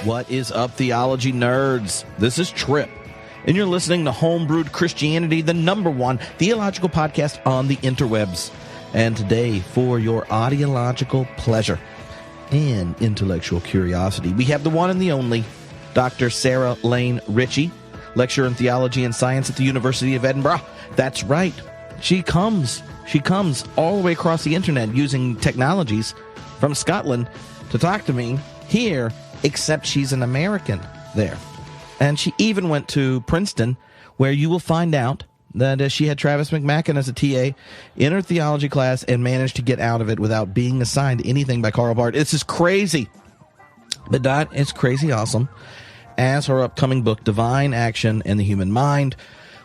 What is up, theology nerds? This is Trip, and you're listening to Homebrewed Christianity, the #1 theological podcast on the interwebs. And today, for your audiological pleasure and intellectual curiosity, we have the one and the only Dr. Sarah Lane Ritchie, lecturer in Theology and Science at the University of Edinburgh. That's right. She comes all the way across the internet using technologies from Scotland to talk to me here, except she's an American there. And she even went to Princeton, where you will find out that she had Travis McMacken as a TA in her theology class and managed to get out of it without being assigned anything by Karl Barth. It's just crazy. But that is crazy awesome. As her upcoming book, Divine Action and the Human Mind,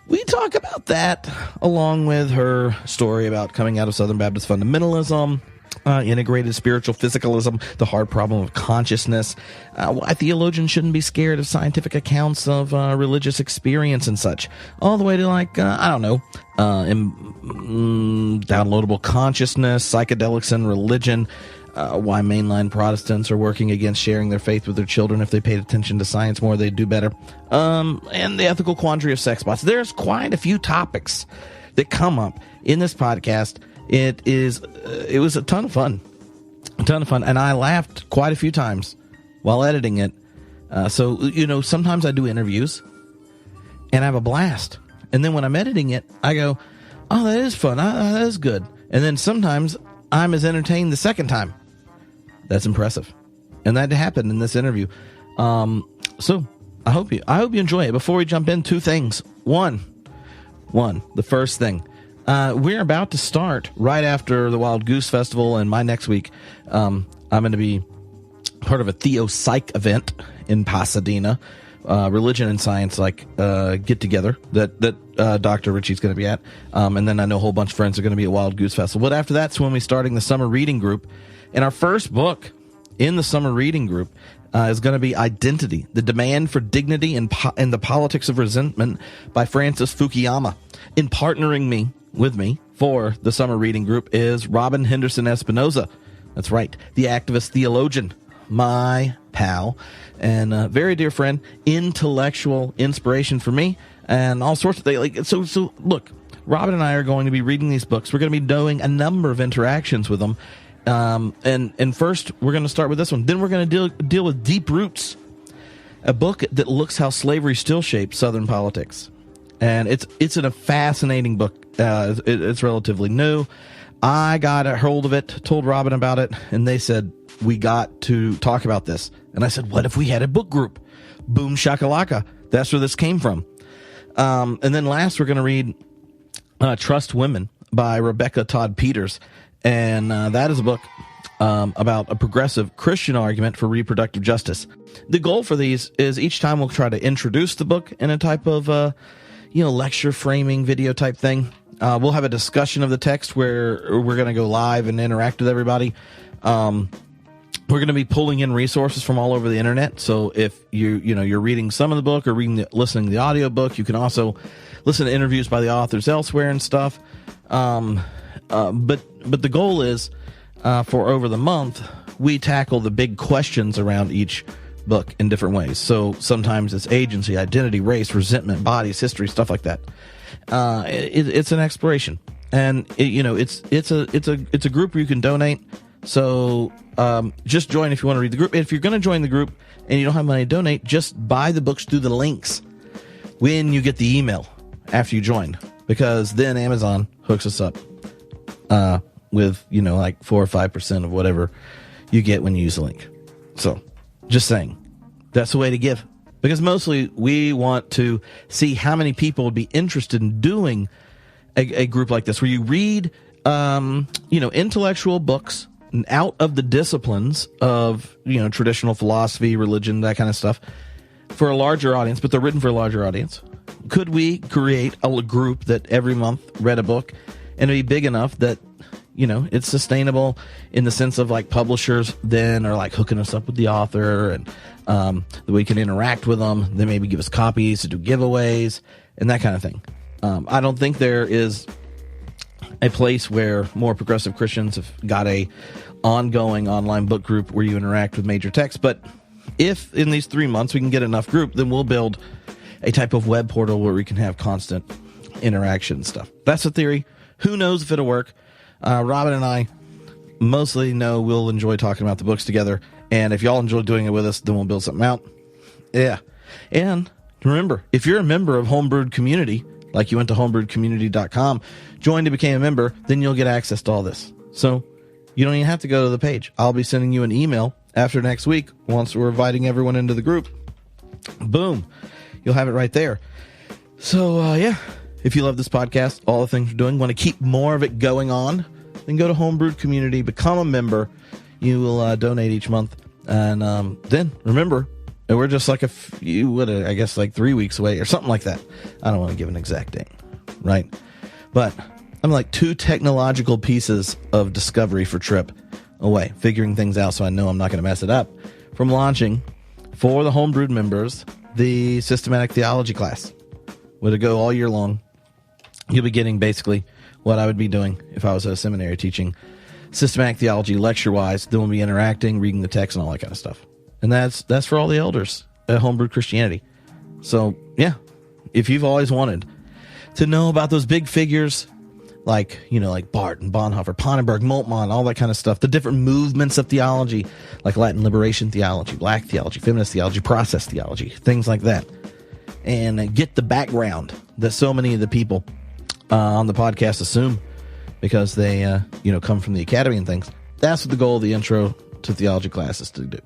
we talk about that along with her story about coming out of Southern Baptist fundamentalism, integrated spiritual physicalism, the hard problem of consciousness, why theologians shouldn't be scared of scientific accounts of religious experience and such, all the way to downloadable consciousness, psychedelics and religion, why mainline Protestants are working against sharing their faith with their children. If they paid attention to science more, they'd do better, and the ethical quandary of sex bots. There's quite a few topics that come up in this podcast. It was a ton of fun, and I laughed quite a few times while editing it. So sometimes I do interviews, and I have a blast. And then when I'm editing it, I go, "Oh, that is fun. That is good." And then sometimes I'm as entertained the second time. That's impressive, and that happened in this interview. So I hope you enjoy it. Before we jump in, two things. One, the first thing. We're about to start right after the Wild Goose Festival, and my next week, I'm going to be part of a Theo-Psych event in Pasadena, religion and science get together that Dr. Ritchie's going to be at, and then I know a whole bunch of friends are going to be at Wild Goose Festival. But after that's when we're starting the summer reading group, and our first book in the summer reading group is going to be Identity: The Demand for Dignity and the Politics of Resentment by Francis Fukuyama. In partnering with me for the summer reading group is Robin Henderson Espinoza. That's right, the activist theologian, my pal, and a very dear friend, intellectual inspiration for me, and all sorts of things. So look, Robin and I are going to be reading these books. We're going to be doing a number of interactions with them. And first, we're going to start with this one. Then we're going to deal with Deep Roots, a book that looks how slavery still shapes Southern politics. And it's a fascinating book. It's relatively new. I got a hold of it, told Robin about it, and they said, we got to talk about this. And I said, what if we had a book group? Boom shakalaka. That's where this came from. And then last, we're going to read Trust Women by Rebecca Todd Peters. And that is a book about a progressive Christian argument for reproductive justice. The goal for these is each time we'll try to introduce the book in a type of lecture framing video type thing. We'll have a discussion of the text where we're going to go live and interact with everybody. We're going to be pulling in resources from all over the internet. So if you're reading some of the book or listening to the audio book, you can also listen to interviews by the authors elsewhere and stuff. But the goal is, for over the month, we tackle the big questions around each book in different ways. So sometimes it's agency, identity, race, resentment, bodies, history, stuff like that. It's an exploration, and it's a group where you can donate. So just join if you want to read the group. If you're going to join the group and you don't have money to donate, just buy the books through the links when you get the email after you join, because then Amazon hooks us up with 4 or 5% of whatever you get when you use the link. So just saying, that's the way to give, because mostly we want to see how many people would be interested in doing a group like this, where you read intellectual books out of the disciplines of traditional philosophy, religion, that kind of stuff, for a larger audience, but they're written for a larger audience. Could we create a group that every month read a book, and it'd be big enough that it's sustainable in the sense of publishers then are hooking us up with the author, and that we can interact with them. They maybe give us copies to do giveaways and that kind of thing. I don't think there is a place where more progressive Christians have got a ongoing online book group where you interact with major texts, but if in these 3 months we can get enough group, then we'll build a type of web portal where we can have constant interaction and stuff. That's the theory. Who knows if it'll work? Robin and I mostly know we'll enjoy talking about the books together. And if y'all enjoy doing it with us, then we'll build something out. Yeah. And remember, if you're a member of Homebrewed Community, like you went to homebrewedcommunity.com, joined and became a member, then you'll get access to all this. So you don't even have to go to the page. I'll be sending you an email after next week once we're inviting everyone into the group. Boom. You'll have it right there. So, yeah, if you love this podcast, all the things we're doing, want to keep more of it going on, then go to Homebrewed Community, become a member. You will donate each month. And then, remember, we're just like I guess like 3 weeks away or something like that. I don't want to give an exact date, right? But I'm like 2 technological pieces of discovery for Trip away, figuring things out so I know I'm not going to mess it up, from launching for the Homebrewed members the systematic theology class. Would it go all year long? You'll be getting basically what I would be doing if I was at a seminary teaching systematic theology lecture-wise. Then we'll be interacting, reading the text, and all that kind of stuff. And that's for all the elders at Homebrewed Christianity. So, yeah, if you've always wanted to know about those big figures like, like Barton, Bonhoeffer, Pannenberg, Moltmann, all that kind of stuff, the different movements of theology, like Latin liberation theology, black theology, feminist theology, process theology, things like that, and get the background that so many of the people on the podcast assume because they, come from the academy and things. That's what the goal of the intro to theology class is to do.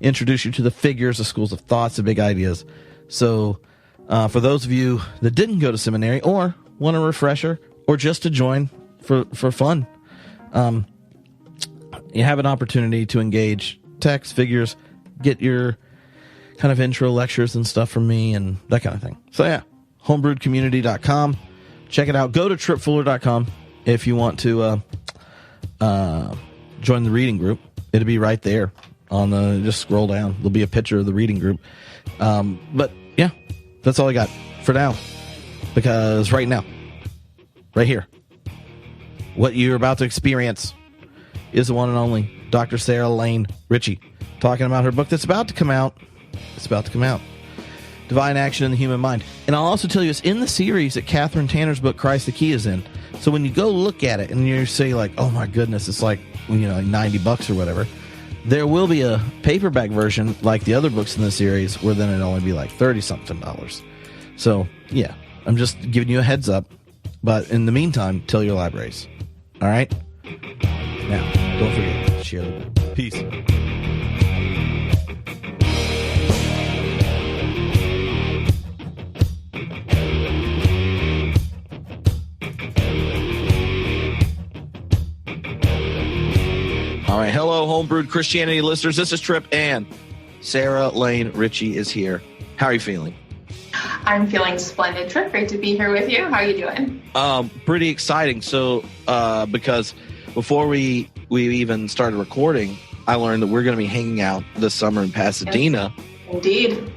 Introduce you to the figures, the schools of thoughts, the big ideas. So for those of you that didn't go to seminary or want a refresher or just to join for fun, you have an opportunity to engage text, figures, get your kind of intro lectures and stuff from me and that kind of thing. So yeah, homebrewedcommunity.com. Check it out. Go to tripfuller.com if you want to join the reading group. It'll be right there just scroll down. There'll be a picture of the reading group. But yeah, that's all I got for now. Because right now, right here, what you're about to experience is the one and only Dr. Sarah Lane Ritchie talking about her book that's about to come out. It's about to come out. Divine Action in the Human Mind. And I'll also tell you, it's in the series that Catherine Tanner's book, Christ the Key, is in. So when you go look at it and you say like, oh my goodness, it's like, $90 or whatever, there will be a paperback version like the other books in the series where then it'd only be like $30-something. So yeah, I'm just giving you a heads up. But in the meantime, tell your libraries. All right? Now, don't forget, share the book. Peace. All right, hello, Homebrewed Christianity listeners. This is Trip, and Sarah Lane Ritchie is here. How are you feeling? I'm feeling splendid, Trip. Great to be here with you. How are you doing? Pretty exciting. So, because before we even started recording, I learned that we're going to be hanging out this summer in Pasadena. Indeed.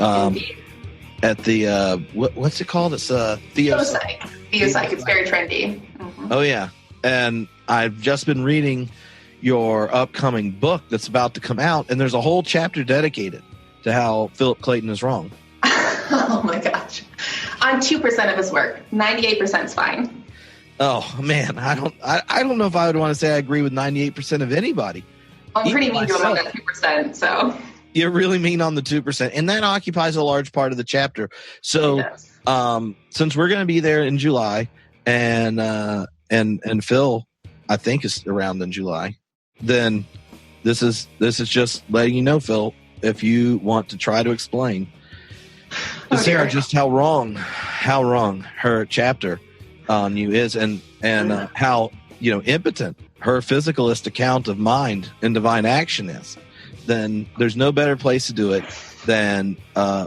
At the what's it called? It's Theopsych. Theopsych. It's very trendy. Mm-hmm. Oh yeah, and I've just been reading your upcoming book that's about to come out, and there's a whole chapter dedicated to how Philip Clayton is wrong. Oh my gosh. On 2% of his work. 98% is fine. Oh man, I don't know if I would want to say I agree with 98% of anybody. I'm pretty mean to him on that 2%, so. You're really mean on the 2%, and that occupies a large part of the chapter. So, since we're going to be there in July, and Phil, I think, is around in July, then this is just letting you know, Phil, if you want to try to explain to Sarah just how wrong her chapter on you is, and how impotent her physicalist account of mind and divine action is, then there's no better place to do it than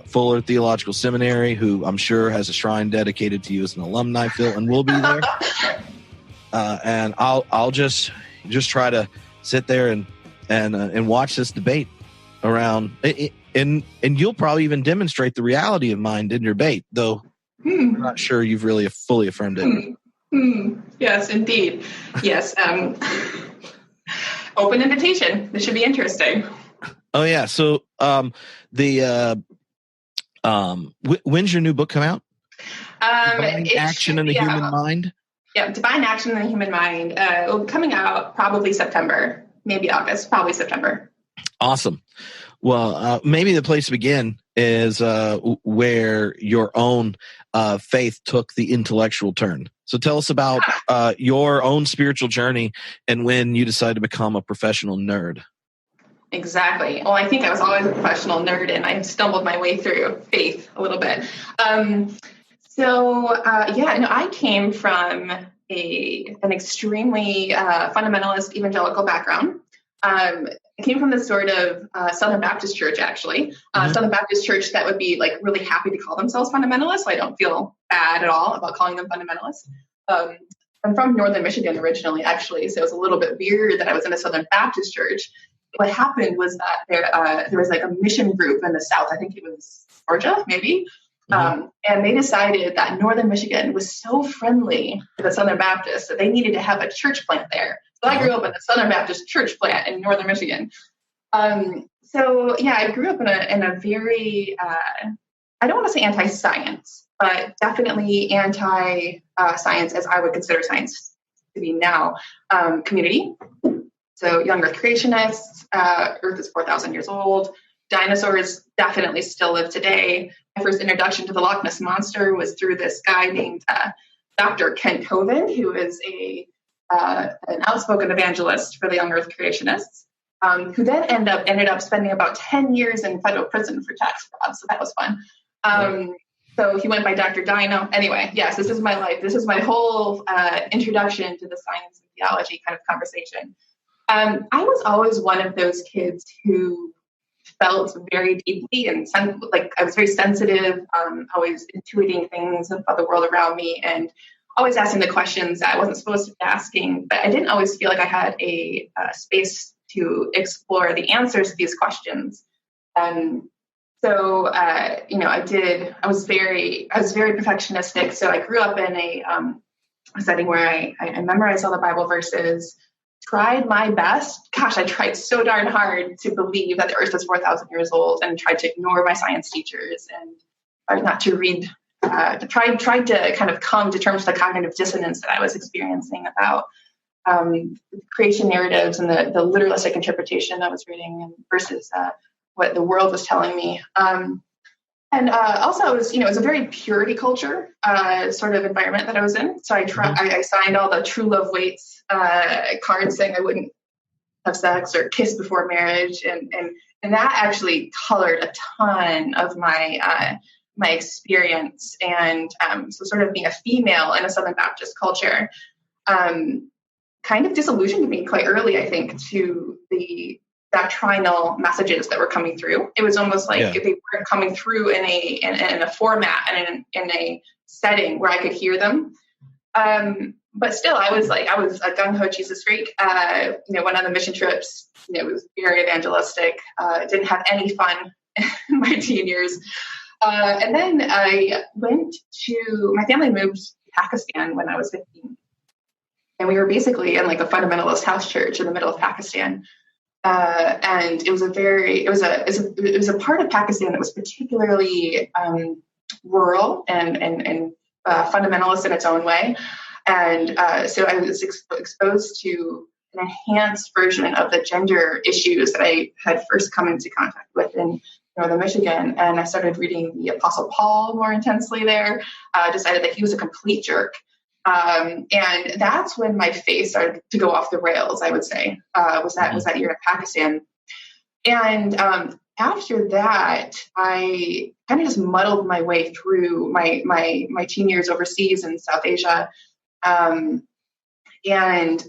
Fuller Theological Seminary, who I'm sure has a shrine dedicated to you as an alumni, Phil, and we'll be there. And I'll just try to sit there and watch this debate around it, and you'll probably even demonstrate the reality of mind in your debate, though I'm not sure you've really fully affirmed it. Yes, indeed. Yes. Open invitation. This should be interesting. Oh yeah. So When's your new book come out? Divine It Action in the Human Mind. Yeah, Divine Action in the Human Mind. Coming out probably September, maybe August, probably September. Awesome. Well, maybe the place to begin is where your own faith took the intellectual turn. So tell us about your own spiritual journey and when you decided to become a professional nerd. Exactly. Well, I think I was always a professional nerd, and I stumbled my way through faith a little bit. I came from an extremely fundamentalist evangelical background. I came from this sort of Southern Baptist church, actually. Southern Baptist church that would be like really happy to call themselves fundamentalists. So I don't feel bad at all about calling them fundamentalists. I'm from Northern Michigan originally, actually, so it was a little bit weird that I was in a Southern Baptist church. What happened was that there was like a mission group in the South. I think it was Georgia, maybe. And they decided that Northern Michigan was so friendly to the Southern Baptists that they needed to have a church plant there. So I grew up in the Southern Baptist church plant in Northern Michigan. I grew up in a very, I don't want to say anti-science, but definitely anti-science as I would consider science to be now, community. So young Earth creationists, Earth is 4,000 years old. Dinosaurs definitely still live today. My first introduction to the Loch Ness Monster was through this guy named Dr. Kent Hovind, who is an outspoken evangelist for the young Earth creationists, who then ended up spending about 10 years in federal prison for tax fraud. So that was fun. So he went by Dr. Dino. Anyway, yes, this is my life. This is my whole introduction to the science and theology kind of conversation. I was always one of those kids who felt very deeply and I was very sensitive, always intuiting things about the world around me and always asking the questions that I wasn't supposed to be asking. But I didn't always feel like I had a space to explore the answers to these questions. I was very perfectionistic. So I grew up in a setting where I memorized all the Bible verses, tried my best. Gosh, I tried so darn hard to believe that the earth is 4,000 years old and tried to ignore my science teachers and not to read, tried to kind of come to terms with the cognitive dissonance that I was experiencing about creation narratives and the literalistic interpretation I was reading versus what the world was telling me. Also, it was a very purity culture sort of environment that I was in. So I signed all the true love waits cards saying I wouldn't have sex or kiss before marriage, and that actually colored a ton of my experience. And so, sort of being a female in a Southern Baptist culture, kind of disillusioned me quite early, I think, to the doctrinal messages that were coming through. It was almost like they weren't coming through in a format and in a setting where I could hear them. But still, I was a gung-ho Jesus freak. Went on the mission trips. Was very evangelistic. Didn't have any fun in my teen years. And then my family moved to Pakistan when I was 15. And we were basically in like a fundamentalist house church in the middle of Pakistan. And it was a part of Pakistan that was particularly rural and fundamentalist in its own way. And so I was exposed to an enhanced version of the gender issues that I had first come into contact with in Northern Michigan. And I started reading the Apostle Paul more intensely there, decided that he was a complete jerk. And that's when my faith started to go off the rails, I would say, was that year in Pakistan. And after that, I kind of just muddled my way through my teen years overseas in South Asia, and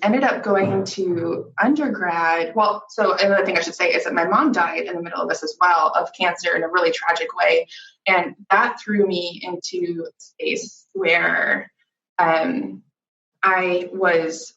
ended up going to undergrad. Well, so another thing I should say is that my mom died in the middle of this as well, of cancer in a really tragic way. And that threw me into a space where I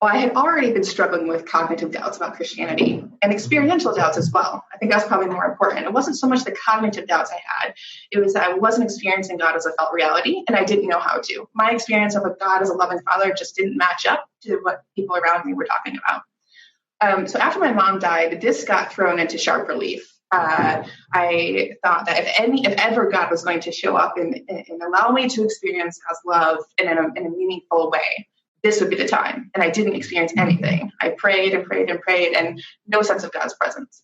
had already been struggling with cognitive doubts about Christianity and experiential doubts as well. I think that's probably more important. It wasn't so much the cognitive doubts I had. It was that I wasn't experiencing God as a felt reality, and I didn't know how to. My experience of a God as a loving father just didn't match up to what people around me were talking about. So after my mom died, this got thrown into sharp relief. I thought that if ever God was going to show up and allow me to experience God's love in a meaningful way, this would be the time. And I didn't experience anything. I prayed and prayed and prayed, and no sense of God's presence.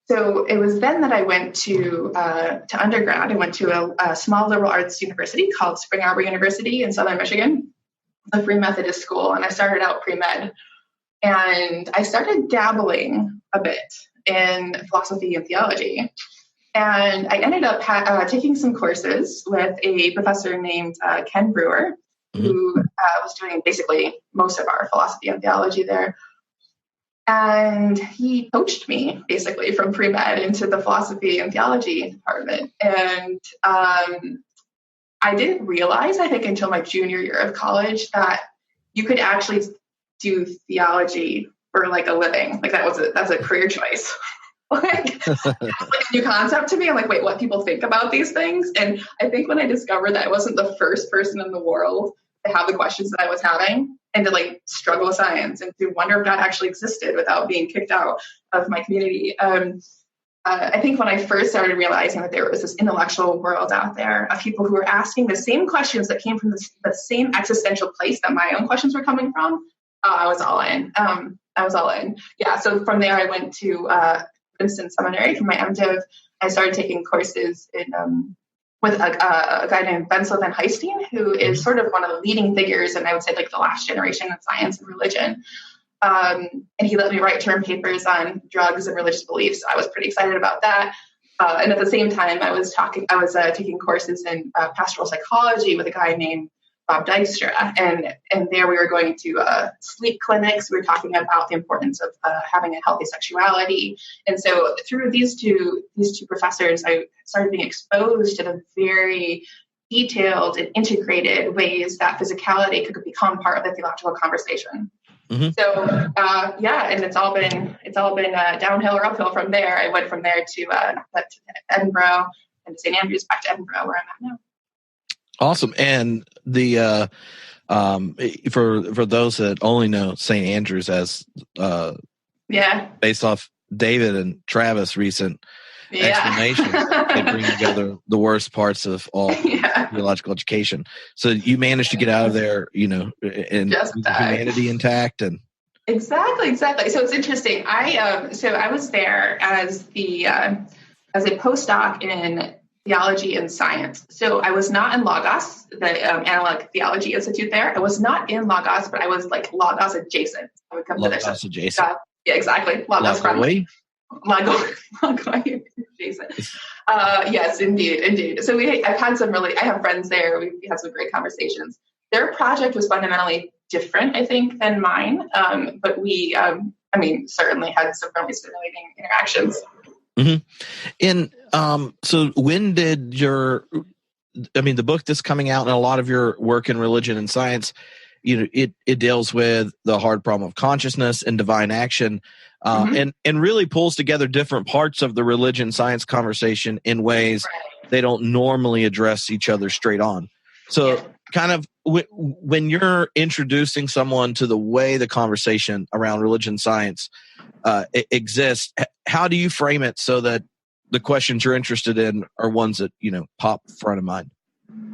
So it was then that I went to undergrad. I went to a small liberal arts university called Spring Arbor University in Southern Michigan, a Free Methodist school, and I started out pre-med. And I started dabbling a bit in philosophy and theology. And I ended up taking some courses with a professor named Ken Brewer, who was doing basically most of our philosophy and theology there. And he poached me basically from pre-med into the philosophy and theology department. And I didn't realize, I think, until my junior year of college that you could actually do theology for like a living. Like that's a career choice. Like, it's like a new concept to me. I'm like, wait, what people think about these things? And I think when I discovered that I wasn't the first person in the world to have the questions that I was having and to like struggle with science and to wonder if God actually existed without being kicked out of my community. I think when I first started realizing that there was this intellectual world out there of people who were asking the same questions that came from the same existential place that my own questions were coming from, I was all in. Yeah. So from there, I went to Princeton Seminary for my MDiv. I started taking courses with a guy named Ben Sylvan Heistine, who is sort of one of the leading figures, and I would say like the last generation of science and religion. And he let me write term papers on drugs and religious beliefs. I was pretty excited about that. And at the same time, I was taking courses in pastoral psychology with a guy named Bob Dykstra. And there we were going to sleep clinics. We were talking about the importance of having a healthy sexuality. And so through these two professors, I started being exposed to the very detailed and integrated ways that physicality could become part of the theological conversation. Mm-hmm. So, and it's all been downhill or uphill from there. I went from there to Edinburgh and St. Andrews, back to Edinburgh, where I'm at now. Awesome. And the for those that only know St. Andrews as based off David and Travis' recent explanation, they bring together the worst parts of all theological education. So you managed to get out of there, and humanity intact and exactly. So it's interesting. I was there as as a postdoc in Theology and Science. So I was not in Logos, the Analog Theology Institute there. I was not in Logos, but I was like Logos adjacent. I would come Logos to this. Adjacent. Yeah, exactly. Logos friendly. Logos adjacent. Yes, indeed. So I have friends there. We had some great conversations. Their project was fundamentally different, I think, than mine. But we, certainly had some really stimulating interactions. Mm-hmm. And so when did the book that's coming out and a lot of your work in religion and science, it deals with the hard problem of consciousness and divine action, and really pulls together different parts of the religion science conversation in ways they don't normally address each other straight on. So kind of when you're introducing someone to the way the conversation around religion science exists, how do you frame it so that the questions you're interested in are ones that, pop front of mind?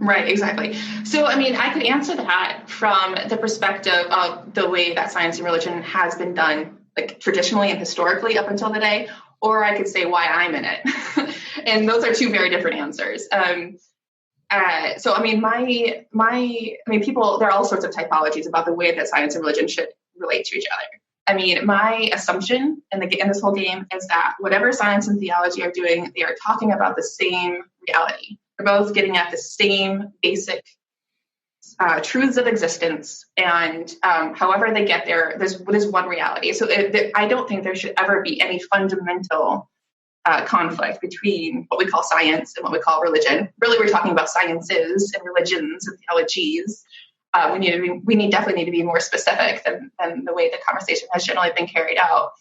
Right, exactly. So, I could answer that from the perspective of the way that science and religion has been done, like traditionally and historically up until today, or I could say why I'm in it. And those are two very different answers. People, there are all sorts of typologies about the way that science and religion should relate to each other. My assumption in this whole game is that whatever science and theology are doing, they are talking about the same reality. They're both getting at the same basic truths of existence. And however they get there, there's one reality. So I don't think there should ever be any fundamental conflict between what we call science and what we call religion. Really, we're talking about sciences and religions and theologies. We definitely need to be more specific than the way the conversation has generally been carried out.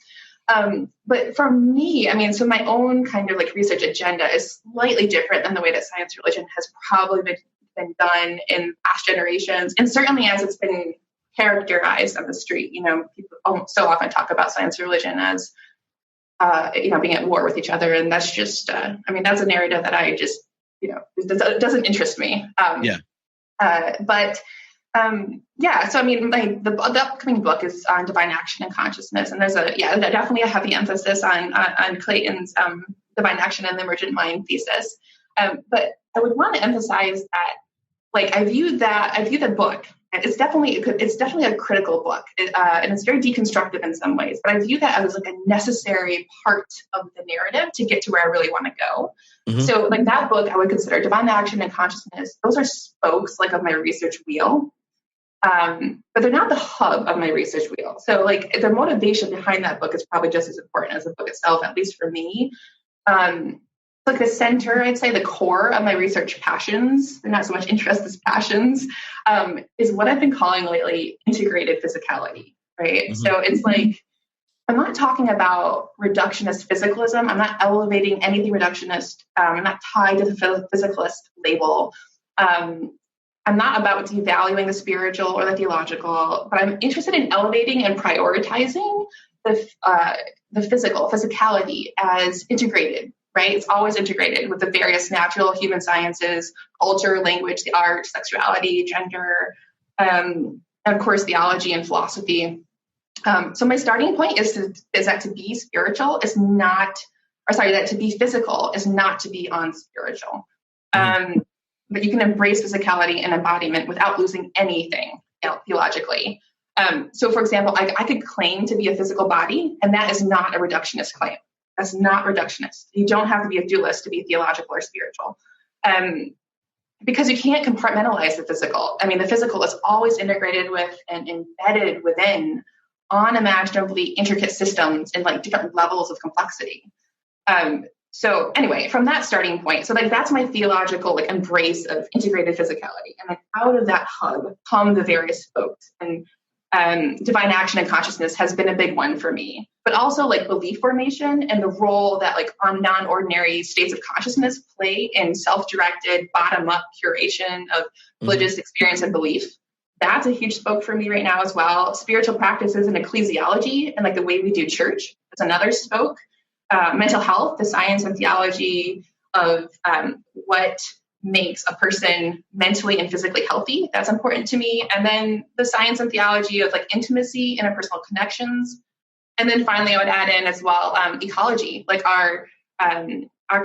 But for me, so my own kind of like research agenda is slightly different than the way that science and religion has probably been done in past generations, and certainly as it's been characterized on the street. People so often talk about science and religion as being at war with each other. And that's just, that's a narrative that I just, it doesn't interest me. So the upcoming book is on divine action and consciousness, and there's definitely a heavy emphasis on Clayton's divine action and the emergent mind thesis. But I would want to emphasize that, I view the book. It's definitely a critical book, and it's very deconstructive in some ways. But I view that as a necessary part of the narrative to get to where I really want to go. Mm-hmm. So, that book, I would consider divine action and consciousness. Those are spokes of my research wheel, but they're not the hub of my research wheel. So, the motivation behind that book is probably just as important as the book itself, at least for me. The center, I'd say the core of my research passions, they're not so much interests as passions, is what I've been calling lately integrated physicality, right? Mm-hmm. So it's I'm not talking about reductionist physicalism. I'm not elevating anything reductionist. I'm not tied to the physicalist label. I'm not about devaluing the spiritual or the theological, but I'm interested in elevating and prioritizing the physicality as integrated. Right? It's always integrated with the various natural human sciences, culture, language, the arts, sexuality, gender, and of course, theology and philosophy. So my starting point is that to be spiritual is not, that to be physical is not to be unspiritual. But you can embrace physicality and embodiment without losing anything theologically. So for example, I could claim to be a physical body, and that is not a reductionist claim. That's not reductionist. You don't have to be a dualist to be theological or spiritual, because you can't compartmentalize the physical. The physical is always integrated with and embedded within unimaginably intricate systems and different levels of complexity. So anyway, from that starting point, so that's my theological embrace of integrated physicality, and then out of that hub come the various spokes. And divine action and consciousness has been a big one for me, but also belief formation and the role that on non-ordinary states of consciousness play in self-directed bottom-up curation of religious experience and belief. That's a huge spoke for me right now as well. Spiritual practices and ecclesiology and the way we do church is another spoke. Mental health, the science and theology of what makes a person mentally and physically healthy. That's important to me. And then the science and theology of intimacy, interpersonal connections. And then finally, I would add in as well, ecology, our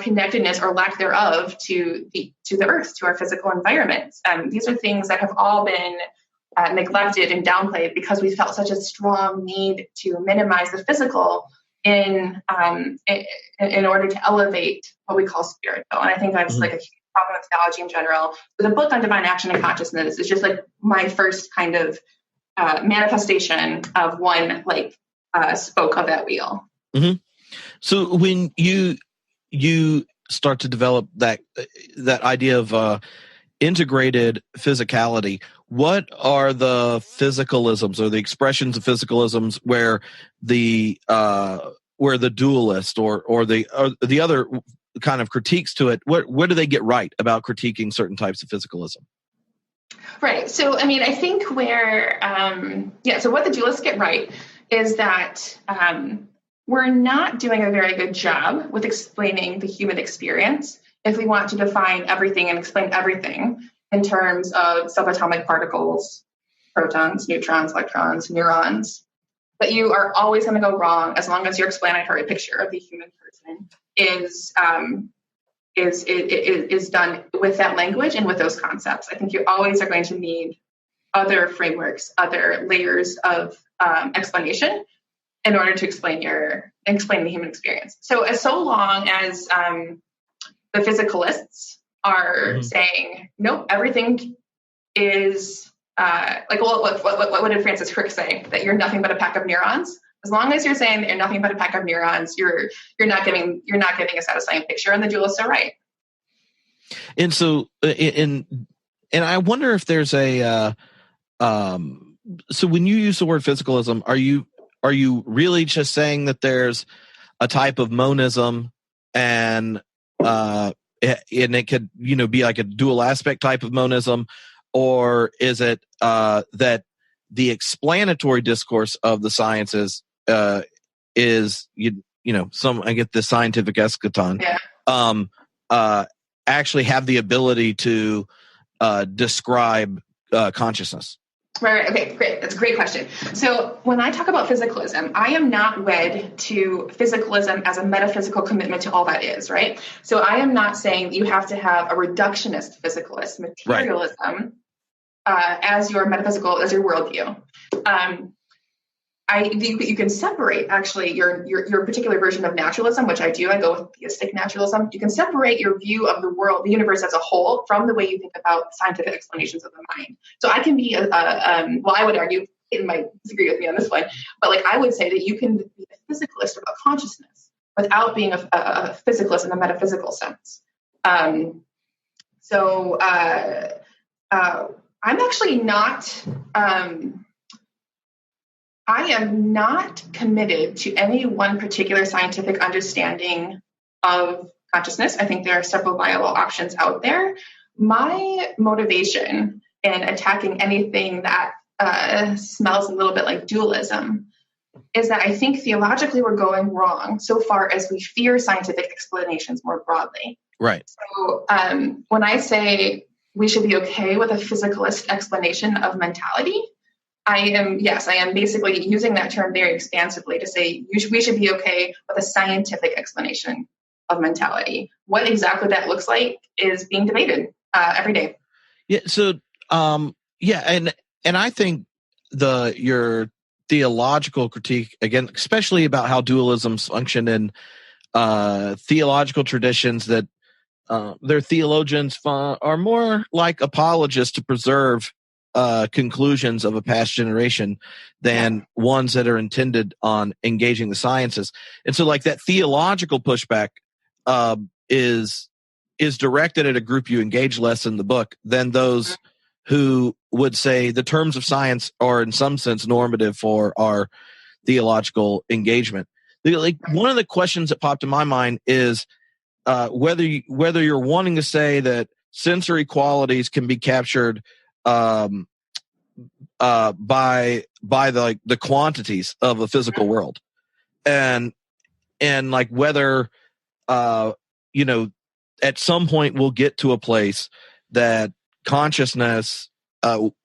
connectedness or lack thereof to the earth, to our physical environment. These are things that have all been neglected and downplayed because we felt such a strong need to minimize the physical in order to elevate what we call spiritual. And I think that's a huge problem with theology in general. So the book on divine action and consciousness is just my first kind of manifestation of one spoke of that wheel. Mm-hmm. So when you start to develop that idea of integrated physicality, what are the physicalisms or the expressions of physicalisms where the dualist or the other kind of critiques to it, what do they get right about critiquing certain types of physicalism? Right. So, I think where, so what the dualists get right is that we're not doing a very good job with explaining the human experience if we want to define everything and explain everything in terms of subatomic particles, protons, neutrons, electrons, neurons. But you are always going to go wrong as long as your explanatory picture of the human person is done with that language and with those concepts. I think you always are going to need other frameworks, other layers of explanation in order to explain the human experience. So long as the physicalists are saying, nope, everything is what did Francis Crick say? That you're nothing but a pack of neurons. As long as you're saying that you're nothing but a pack of neurons, you're not giving a satisfying picture, and the dualists are right. And so, and I wonder if there's a so when you use the word physicalism, are you really just saying that there's a type of monism and it could be like a dual aspect type of monism, or is it that the explanatory discourse of the sciences is I get the scientific eschaton, actually have the ability to describe consciousness? Right. Okay, great. That's a great question. So when I talk about physicalism, I am not wed to physicalism as a metaphysical commitment to all that is, right? So I am not saying you have to have a reductionist physicalist materialism as your metaphysical, as your worldview. You can separate actually your particular version of naturalism, which I do. I go with theistic naturalism. You can separate your view of the world, the universe as a whole, from the way you think about scientific explanations of the mind. So I can be I would argue, Peyton might disagree with me on this one, but like I would say that you can be a physicalist about consciousness without being a physicalist in a metaphysical sense. I'm actually not. I am not committed to any one particular scientific understanding of consciousness. I think there are several viable options out there. My motivation in attacking anything that smells a little bit like dualism is that I think theologically we're going wrong so far as we fear scientific explanations more broadly. Right. So when I say we should be okay with a physicalist explanation of mentality, I am basically using that term very expansively to say we should be okay with a scientific explanation of mentality. What exactly that looks like is being debated every day. Yeah. So, and I think your theological critique, again, especially about how dualisms function in theological traditions that their theologians are more like apologists to preserve conclusions of a past generation than ones that are intended on engaging the sciences. And so like that theological pushback is directed at a group you engage less in the book than those who would say the terms of science are in some sense normative for our theological engagement. Like one of the questions that popped in my mind is whether you're wanting to say that sensory qualities can be captured by the quantities of the physical world, and like whether at some point we'll get to a place that consciousness,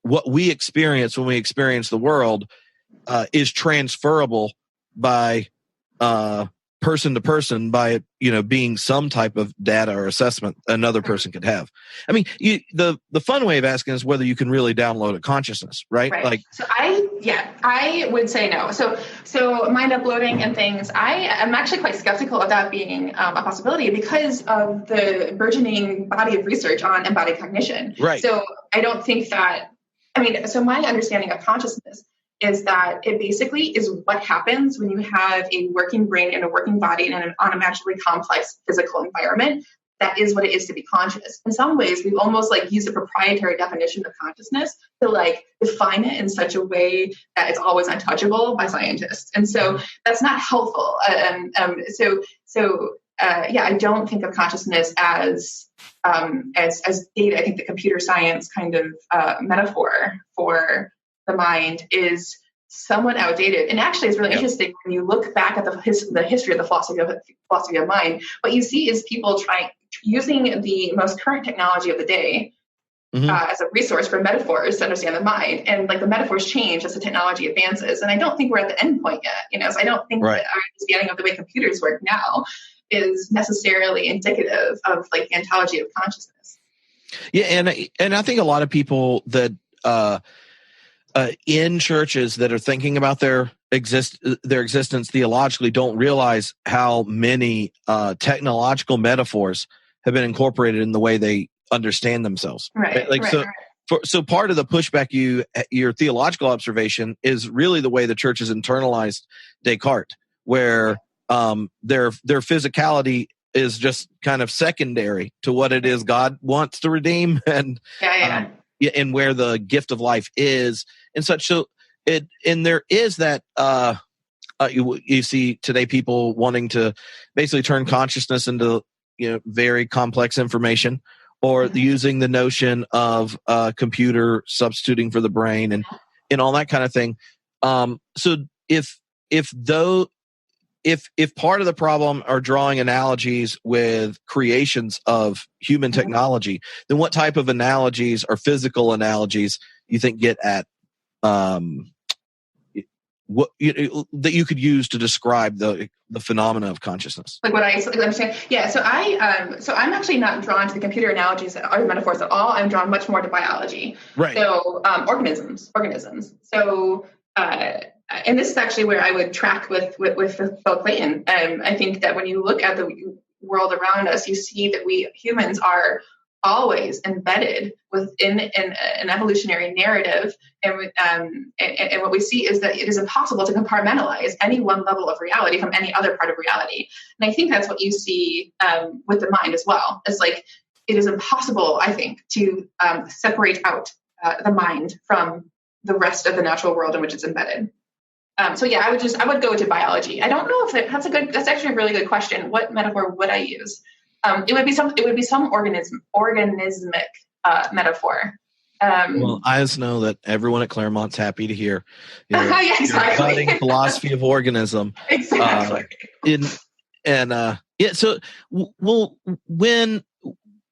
what we experience when we experience the world, is transferable by person to person by it, being some type of data or assessment another person could have. I mean, the fun way of asking is whether you can really download a consciousness, right? Like, so I would say no. So mind uploading and things, I am actually quite skeptical of that being a possibility because of the burgeoning body of research on embodied cognition. Right. So I don't think that, so my understanding of consciousness is that it basically is what happens when you have a working brain and a working body in an unimaginably complex physical environment. That is what it is to be conscious. In some ways, we've almost used a proprietary definition of consciousness to define it in such a way that it's always untouchable by scientists. And so that's not helpful. I don't think of consciousness as data. I think the computer science kind of metaphor for the mind is somewhat outdated. And actually it's really interesting when you look back at the history of the philosophy of mind. What you see is people using the most current technology of the day as a resource for metaphors to understand the mind. And the metaphors change as the technology advances. And I don't think we're at the end point yet. So I don't think that our understanding of the way computers work now is necessarily indicative of the ontology of consciousness. Yeah. And I think a lot of people that, in churches that are thinking about their existence theologically don't realize how many technological metaphors have been incorporated in the way they understand themselves. Right. So part of the pushback, your theological observation is really the way the church has internalized Descartes, where their physicality is just kind of secondary to what it is God wants to redeem, and and where the gift of life is and such. So there is that you see today people wanting to basically turn consciousness into very complex information, or using the notion of computer substituting for the brain and all that kind of thing. So if if part of the problem are drawing analogies with creations of human technology, then what type of analogies or physical analogies you think get at what that you could use to describe the phenomena of consciousness? Like what I understand. Yeah. So I'm actually not drawn to the computer analogies or metaphors at all. I'm drawn much more to biology. Right. So organisms. So and this is actually where I would track with Phil Clayton. I think that when you look at the world around us, you see that we humans are always embedded within an evolutionary narrative, and what we see is that it is impossible to compartmentalize any one level of reality from any other part of reality. And I think that's what you see with the mind as well. It's like it is impossible, I think, to separate out the mind from the rest of the natural world in which it's embedded. So yeah, I would go to biology. I don't know if that's actually a really good question. What metaphor would I use? It would be some organismic metaphor. Well, I just know that everyone at Claremont's happy to hear your budding philosophy of organism. Exactly. So when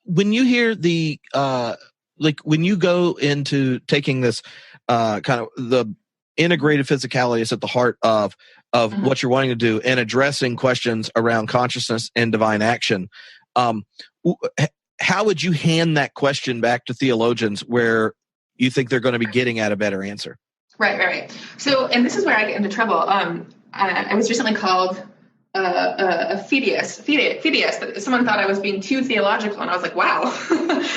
you hear the when you go into taking this kind of the integrated physicality is at the heart of what you're wanting to do and addressing questions around consciousness and divine action. How would you hand that question back to theologians where you think they're going to be getting at a better answer? Right. So, and this is where I get into trouble. I was recently called a Phidias. Someone thought I was being too theological, and I was like, wow,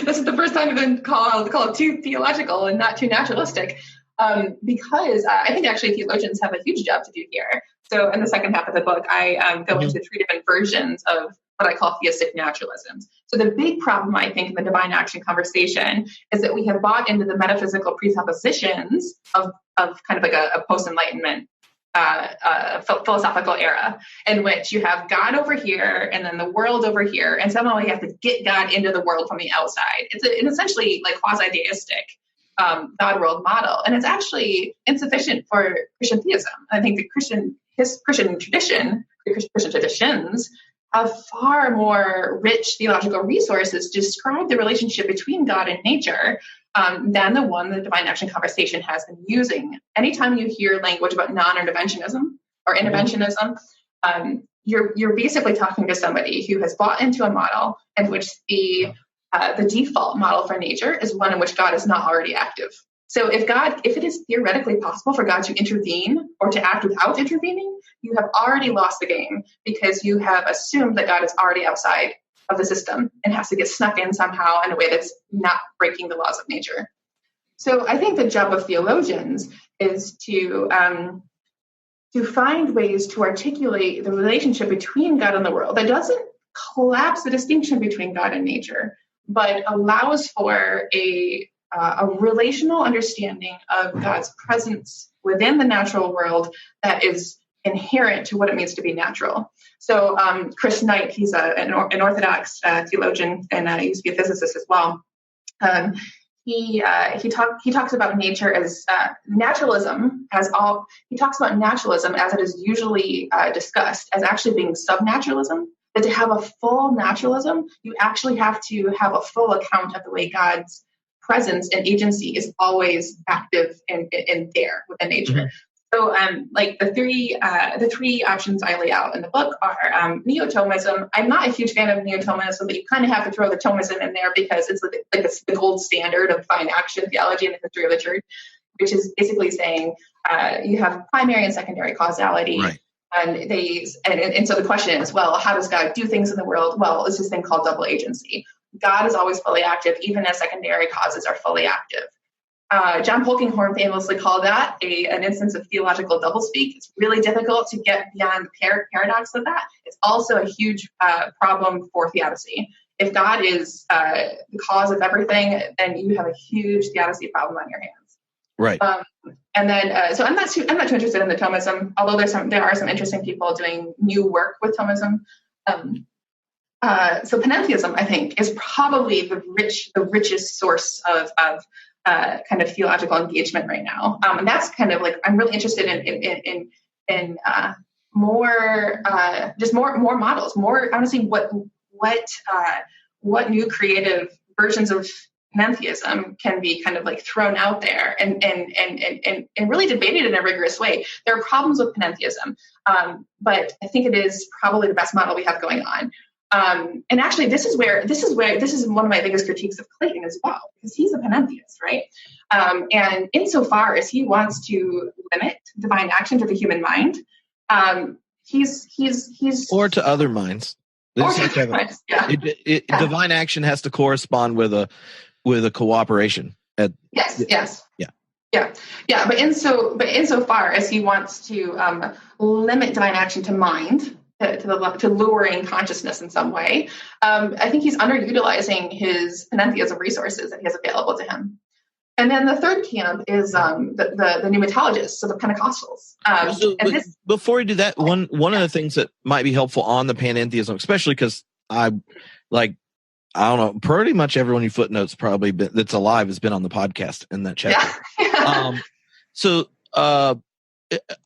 this is the first time I've been called too theological and not too naturalistic. Because I think actually theologians have a huge job to do here. So in the second half of the book, I go into 3 different versions of what I call theistic naturalism. So the big problem, I think, in the divine action conversation is that we have bought into the metaphysical presuppositions of kind of like a post-Enlightenment philosophical era in which you have God over here and then the world over here, and somehow you have to get God into the world from the outside. It's essentially like quasi-deistic God-world model, and it's actually insufficient for Christian theism. I think the Christian traditions have far more rich theological resources to describe the relationship between God and nature than the one the divine action conversation has been using. Anytime you hear language about non-interventionism or interventionism, you're basically talking to somebody who has bought into a model in which the default model for nature is one in which God is not already active. So if it is theoretically possible for God to intervene or to act without intervening, you have already lost the game because you have assumed that God is already outside of the system and has to get snuck in somehow in a way that's not breaking the laws of nature. So I think the job of theologians is to find ways to articulate the relationship between God and the world that doesn't collapse the distinction between God and nature, but allows for a relational understanding of God's presence within the natural world that is inherent to what it means to be natural. So Chris Knight, he's an Orthodox theologian, and he used to be a physicist as well. He talks about nature as naturalism he talks about naturalism as it is usually discussed as actually being subnaturalism. That to have a full naturalism, you actually have to have a full account of the way God's presence and agency is always active in there within nature. Mm-hmm. So, like the three options I lay out in the book are neo-Thomism. I'm not a huge fan of neo-Thomism, but you kind of have to throw the Thomism in there because it's like the gold standard of divine action theology in the history of the church, which is basically saying you have primary and secondary causality. Right. And so the question is, well, how does God do things in the world? Well, it's this thing called double agency. God is always fully active, even as secondary causes are fully active. John Polkinghorne famously called that an instance of theological doublespeak. It's really difficult to get beyond the paradox of that. It's also a huge problem for theodicy. If God is the cause of everything, then you have a huge theodicy problem on your hands. Right. And then, so I'm not too interested in the Thomism, although there are some interesting people doing new work with Thomism. So panentheism, I think, is probably the richest source of kind of theological engagement right now. And that's kind of like, I'm really interested in more models, more honestly, what new creative versions of panentheism can be kind of like thrown out there and really debated in a rigorous way. There are problems with panentheism, but I think it is probably the best model we have going on. And actually, this is one of my biggest critiques of Clayton as well, because he's a panentheist, right? And insofar as he wants to limit divine action to the human mind, he's or to other minds. Divine action has to correspond with a cooperation. Yes. But insofar as he wants to limit divine action to mind, to lowering consciousness in some way, I think he's underutilizing his panentheism resources that he has available to him. And then the third camp is the pneumatologists, so the Pentecostals. Before we do that, one of the things that might be helpful on the panentheism, especially because I don't know, pretty much everyone you footnotes probably that's alive has been on the podcast in that chapter. Yeah.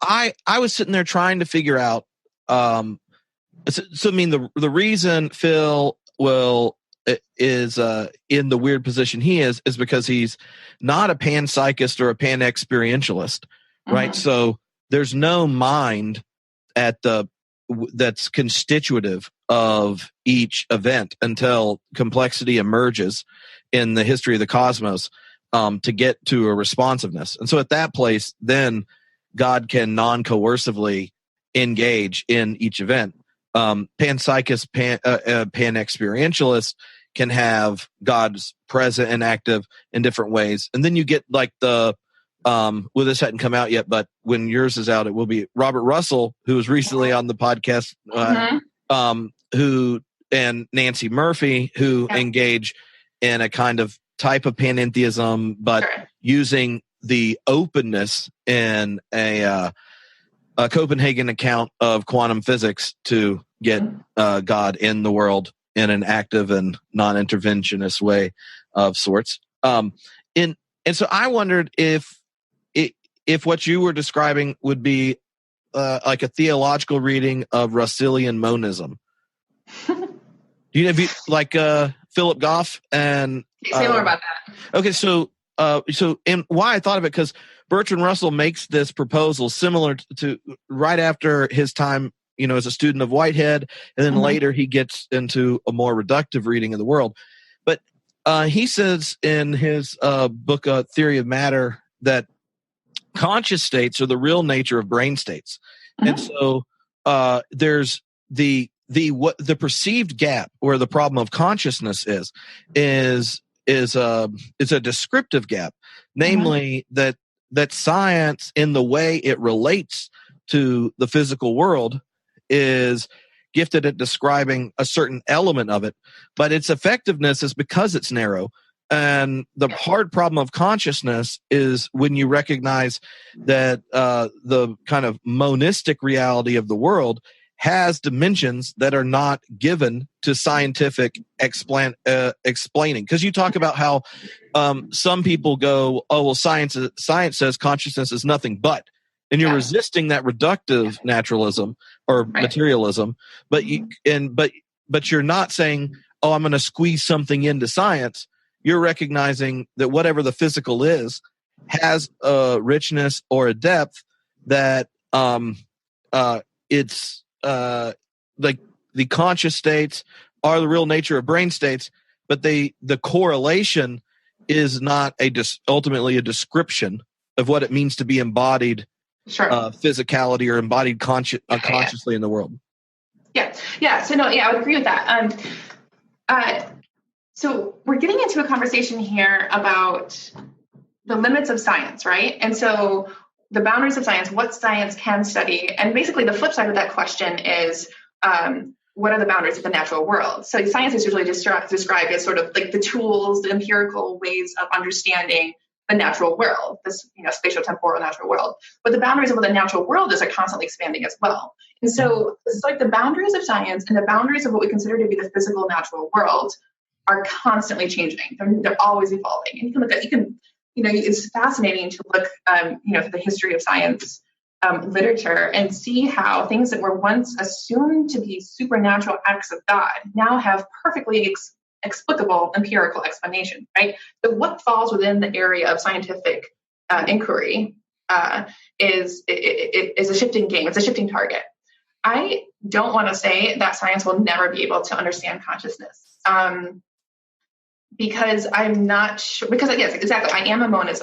I was sitting there trying to figure out. The reason Phil is in the weird position he is because he's not a panpsychist or a pan-experientialist, right? Mm-hmm. So there's no mind that's constitutive of each event until complexity emerges in the history of the cosmos to get to a responsiveness. And so at that place, then God can non-coercively engage in each event. Panpsychist, pan-experientialist can have God's present and active in different ways. And then you get like this hadn't come out yet, but when yours is out, it will be Robert Russell, who was recently on the podcast, who and Nancy Murphy, who engage in a kind of type of panentheism, but using the openness in a Copenhagen account of quantum physics to get God in the world in an active and non-interventionist way of sorts. And so I wondered if what you were describing would be like a theological reading of Russellian monism. Have you like Philip Goff and say more about that? Okay, so and why I thought of it, because Bertrand Russell makes this proposal similar to right after his time, as a student of Whitehead, and then later he gets into a more reductive reading of the world. But he says in his book, Theory of Matter, that conscious states are the real nature of brain states, and so there's the perceived gap where the problem of consciousness is a descriptive gap, namely that science in the way it relates to the physical world is gifted at describing a certain element of it, but its effectiveness is because it's narrow. And the hard problem of consciousness is when you recognize that the kind of monistic reality of the world has dimensions that are not given to scientific explaining. Because you talk about how some people go, oh, well, science says consciousness is nothing but, and you're resisting that reductive naturalism or materialism, but you're not saying, oh, I'm going to squeeze something into science. You're recognizing that whatever the physical is has a richness or a depth that it's like the conscious states are the real nature of brain states, but the correlation is not ultimately a description of what it means to be embodied physicality or embodied consciously in the world. So I would agree with that. So we're getting into a conversation here about the limits of science, right? And so the boundaries of science, what science can study, and basically the flip side of that question is what are the boundaries of the natural world? So science is usually described as sort of like the tools, the empirical ways of understanding the natural world, this spatio-temporal natural world. But the boundaries of what the natural world is are constantly expanding as well. And so it's like the boundaries of science and the boundaries of what we consider to be the physical natural world are constantly changing. They're always evolving. And it's fascinating to look, at the history of science literature and see how things that were once assumed to be supernatural acts of God now have perfectly explicable empirical explanation, right? So what falls within the area of scientific inquiry is a shifting game. It's a shifting target. I don't want to say that science will never be able to understand consciousness. Because I'm not sure, because yes, exactly. I am a monist.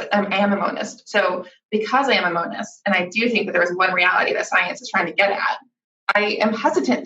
So because I am a monist, and I do think that there is one reality that science is trying to get at, I am hesitant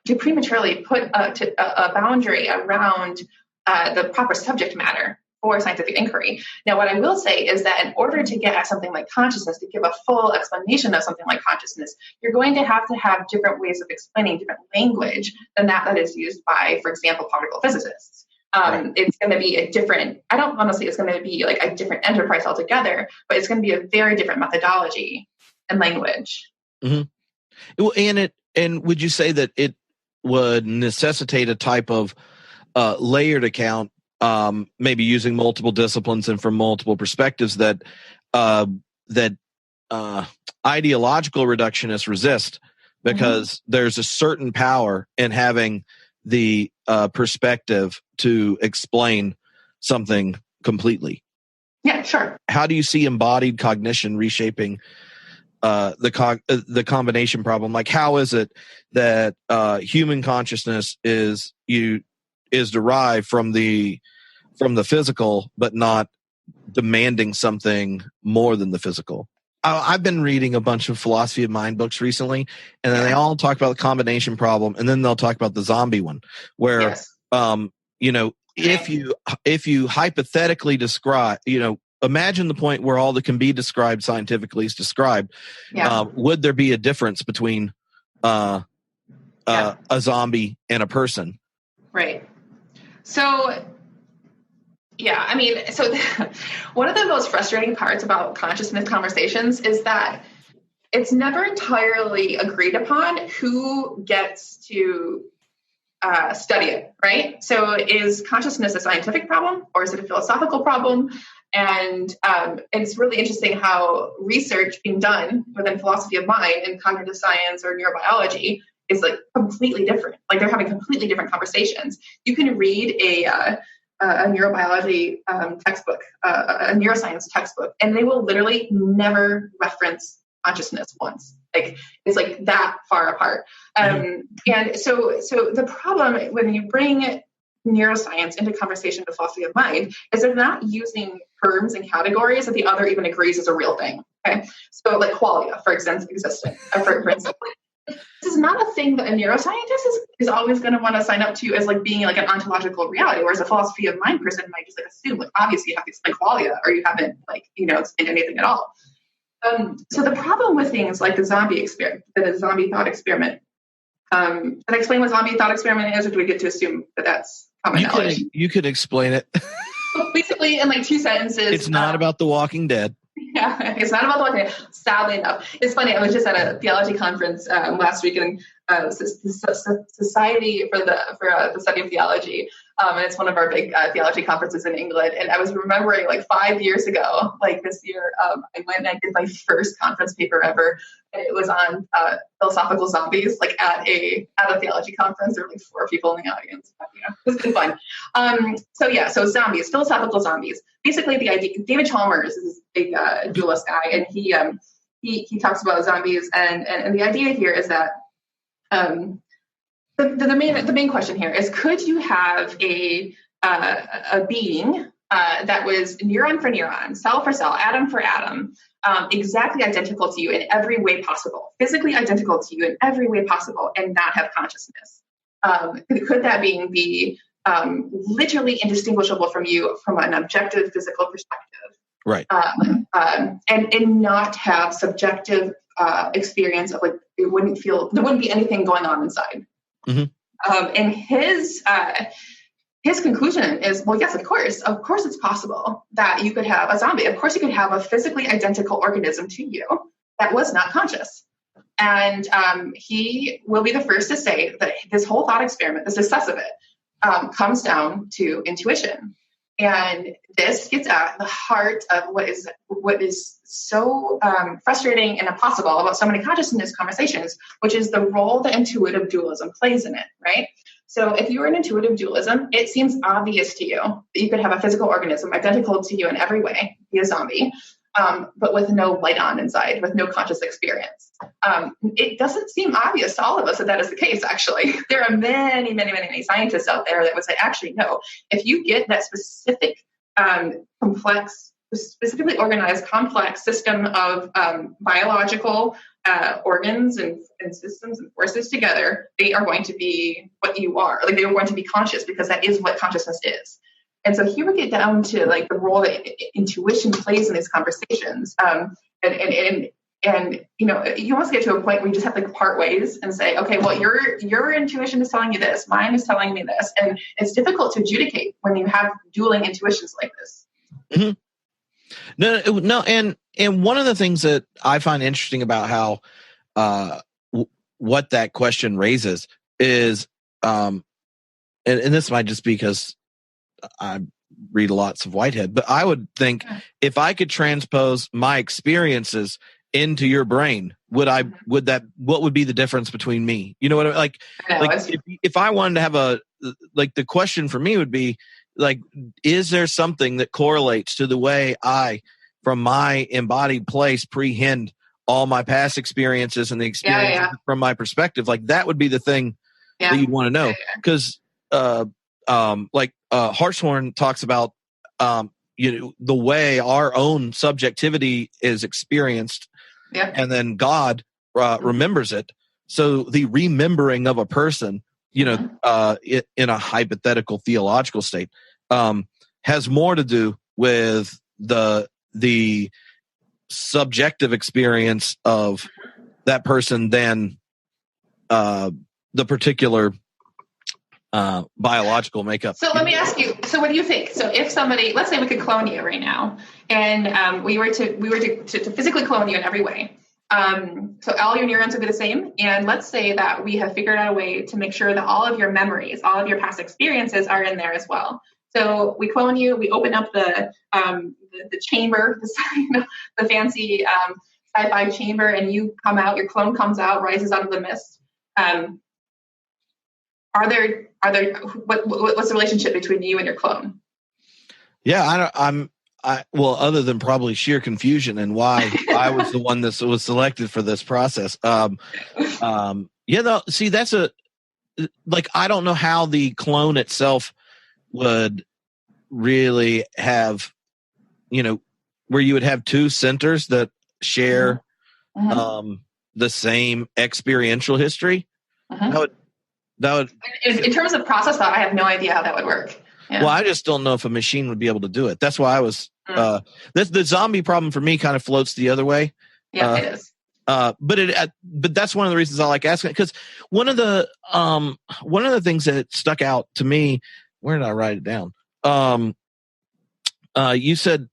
to prematurely put a boundary around the proper subject matter for scientific inquiry. Now, what I will say is that in order to get at something like consciousness, to give a full explanation of something like consciousness, you're going to have different ways of explaining different language than that is used by, for example, particle physicists. It's going to be I don't want to say it's going to be like a different enterprise altogether, but it's going to be a very different methodology and language. Mm-hmm. And would you say that it would necessitate a type of layered account, maybe using multiple disciplines and from multiple perspectives that ideological reductionists resist, because there's a certain power in having the perspective to explain something completely? Yeah, sure. How do you see embodied cognition reshaping the combination problem? Like, how is it that human consciousness is derived from the physical, but not demanding something more than the physical? I've been reading a bunch of philosophy of mind books recently, and then they all talk about the combination problem, and then they'll talk about the zombie one, where if you hypothetically describe, imagine the point where all that can be described scientifically is described. Would there be a difference between a zombie and a person? Right. So. Yeah, I mean, so one of the most frustrating parts about consciousness conversations is that it's never entirely agreed upon who gets to study it, right? So is consciousness a scientific problem, or is it a philosophical problem? And it's really interesting how research being done within philosophy of mind and cognitive science or neurobiology is like completely different. Like they're having completely different conversations. You can read a neurobiology textbook, a neuroscience textbook, and they will literally never reference consciousness once. Like it's like that far apart. And so the problem when you bring neuroscience into conversation with philosophy of mind is they're not using terms and categories that the other even agrees is a real thing. Okay, so like qualia, for example, existing. For instance, this is not a thing that a neuroscientist is always going to want to sign up to as like being like an ontological reality, whereas a philosophy of mind person might just like assume like obviously you have to explain qualia or you haven't like explained anything at all. So the problem with things like the zombie thought experiment. Can I explain what zombie thought experiment is, or do we get to assume that that's common knowledge? You could explain it. So basically, in like 2 sentences, it's not about The Walking Dead. Yeah, it's not about the Walking Dead. Sadly enough, it's funny. I was just at a theology conference last week, and Society for the Study of Theology, and it's one of our big theology conferences in England. And I was remembering, like 5 years ago, like this year, I went and I did my first conference paper ever, and it was on philosophical zombies, like at a theology conference. There were like 4 people in the audience. But, it's been fun. So zombies, philosophical zombies. Basically, the idea. David Chalmers is this big dualist guy, and he talks about zombies, and the idea here is that the main question here is: could you have a being that was neuron for neuron, cell for cell, atom for atom, exactly identical to you in every way possible, physically identical to you in every way possible, and not have consciousness? Could that being be literally indistinguishable from you from an objective physical perspective, right? And not have subjective experience of like there wouldn't be anything going on inside. And his conclusion is, well, yes, of course it's possible that you could have a zombie. Of course you could have a physically identical organism to you that was not conscious. And he will be the first to say that this whole thought experiment, the success of it, comes down to intuition. And this gets at the heart of what is so frustrating and impossible about so many consciousness conversations, which is the role that intuitive dualism plays in it, right? So if you were in intuitive dualism, it seems obvious to you that you could have a physical organism identical to you in every way, be a zombie, but with no light on inside, with no conscious experience. It doesn't seem obvious to all of us that is the case, actually. There are many, many, many, many scientists out there that would say, actually, no. If you get that specific, specifically organized, complex system of biological organs and systems and forces together, they are going to be what you are. Like, they are going to be conscious, because that is what consciousness is. And so here we get down to like the role that intuition plays in these conversations. And you know, you almost get to a point where you just have to like part ways and say, okay, well, your intuition is telling you this, mine is telling me this. And it's difficult to adjudicate when you have dueling intuitions like this. Mm-hmm. No. And one of the things that I find interesting about how, what that question raises is, and this might just be because I read lots of Whitehead, but I would think if I could transpose my experiences into your brain, what would be the difference between me? You know what I mean? Like if I wanted to have the question for me would be like, is there something that correlates to the way I, from my embodied place, prehend all my past experiences and the experiences from my perspective? Like, that would be the thing that you'd want to know. Because Hartshorne talks about the way our own subjectivity is experienced, and then God remembers it. So the remembering of a person, in a hypothetical theological state, has more to do with the subjective experience of that person than the particular biological makeup. So let me ask you, so what do you think? So if somebody, let's say we could clone you right now, and we were to physically clone you in every way. So all your neurons would be the same. And let's say that we have figured out a way to make sure that all of your memories, all of your past experiences are in there as well. So we clone you, we open up the chamber, the fancy sci-fi chamber, and you come out, your clone comes out, rises out of the mist. What's the relationship between you and your clone? Yeah, well, other than probably sheer confusion and why I was the one that was selected for this process. See, that's I don't know how the clone itself would really have, where you would have two centers that share the same experiential history. That would in terms of process thought, I have no idea how that would work. Yeah. Well, I just don't know if a machine would be able to do it. That's why I was the zombie problem for me kind of floats the other way. Yeah, it is. But that's one of the reasons I like asking it, because one of the things that stuck out to me, where did I write it down? You said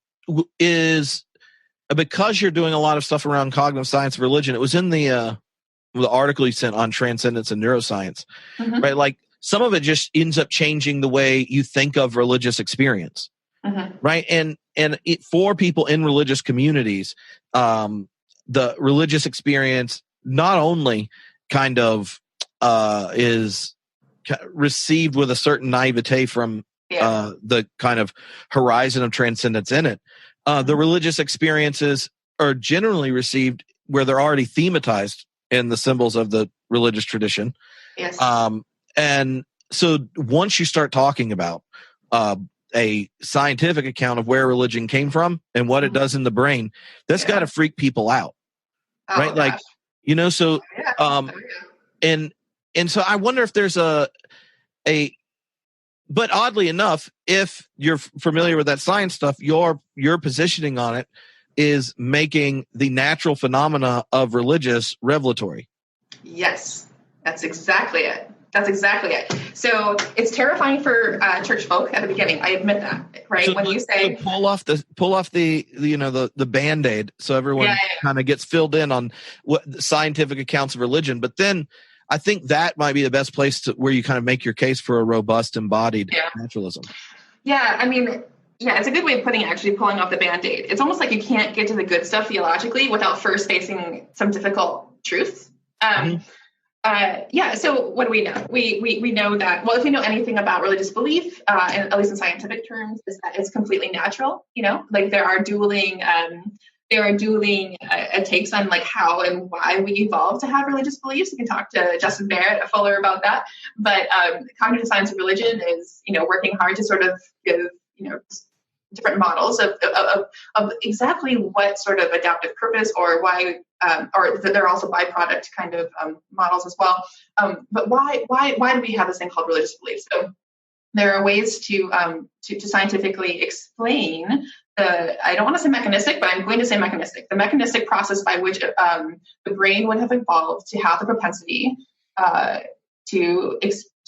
is because you're doing a lot of stuff around cognitive science of religion. It was in the article you sent on transcendence and neuroscience, right? Like, some of it just ends up changing the way you think of religious experience, right? And for people in religious communities, the religious experience not only kind of is received with a certain naivete from the kind of horizon of transcendence in it. The religious experiences are generally received where they're already thematized in the symbols of the religious tradition. Yes. And so once you start talking about a scientific account of where religion came from and what it does in the brain, that's got to freak people out, right? Gosh. Like, so, and so I wonder if there's but oddly enough, if you're familiar with that science stuff, your positioning on it is making the natural phenomena of religious revelatory. Yes, that's exactly it. So it's terrifying for church folk at the beginning. I admit that, right? So when you say pull off the Band-Aid, so everyone kind of gets filled in on what the scientific accounts of religion. But then I think that might be the best place where you kind of make your case for a robust embodied naturalism. Yeah, I mean, yeah, it's a good way of putting it, actually pulling off the Band-Aid. It's almost like you can't get to the good stuff theologically without first facing some difficult truths. Yeah, so what do we know? We know that, well, if we know anything about religious belief, and at least in scientific terms, is that it's completely natural. Like there are dueling takes on like how and why we evolved to have religious beliefs. You can talk to Justin Barrett at Fuller about that. But cognitive science of religion is, working hard to sort of give, different models of exactly what sort of adaptive purpose or why, or they're also byproduct kind of models as well. But why do we have this thing called religious belief? So there are ways to scientifically explain I don't want to say mechanistic, but I'm going to say mechanistic. The mechanistic process by which the brain would have evolved to have the propensity to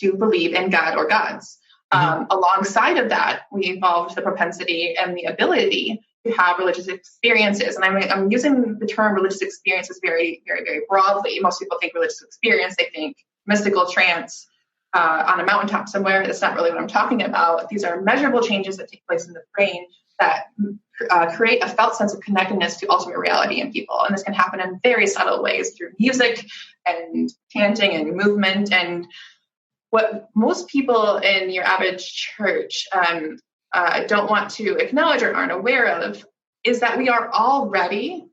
believe in God or gods. Alongside of that, we evolved the propensity and the ability to have religious experiences. And I'm using the term religious experiences very, very, very broadly. Most people think religious experience, they think mystical trance on a mountaintop somewhere. That's not really what I'm talking about. These are measurable changes that take place in the brain that create a felt sense of connectedness to ultimate reality in people. And this can happen in very subtle ways through music and chanting and movement. And what most people in your average church don't want to acknowledge or aren't aware of is that we are already,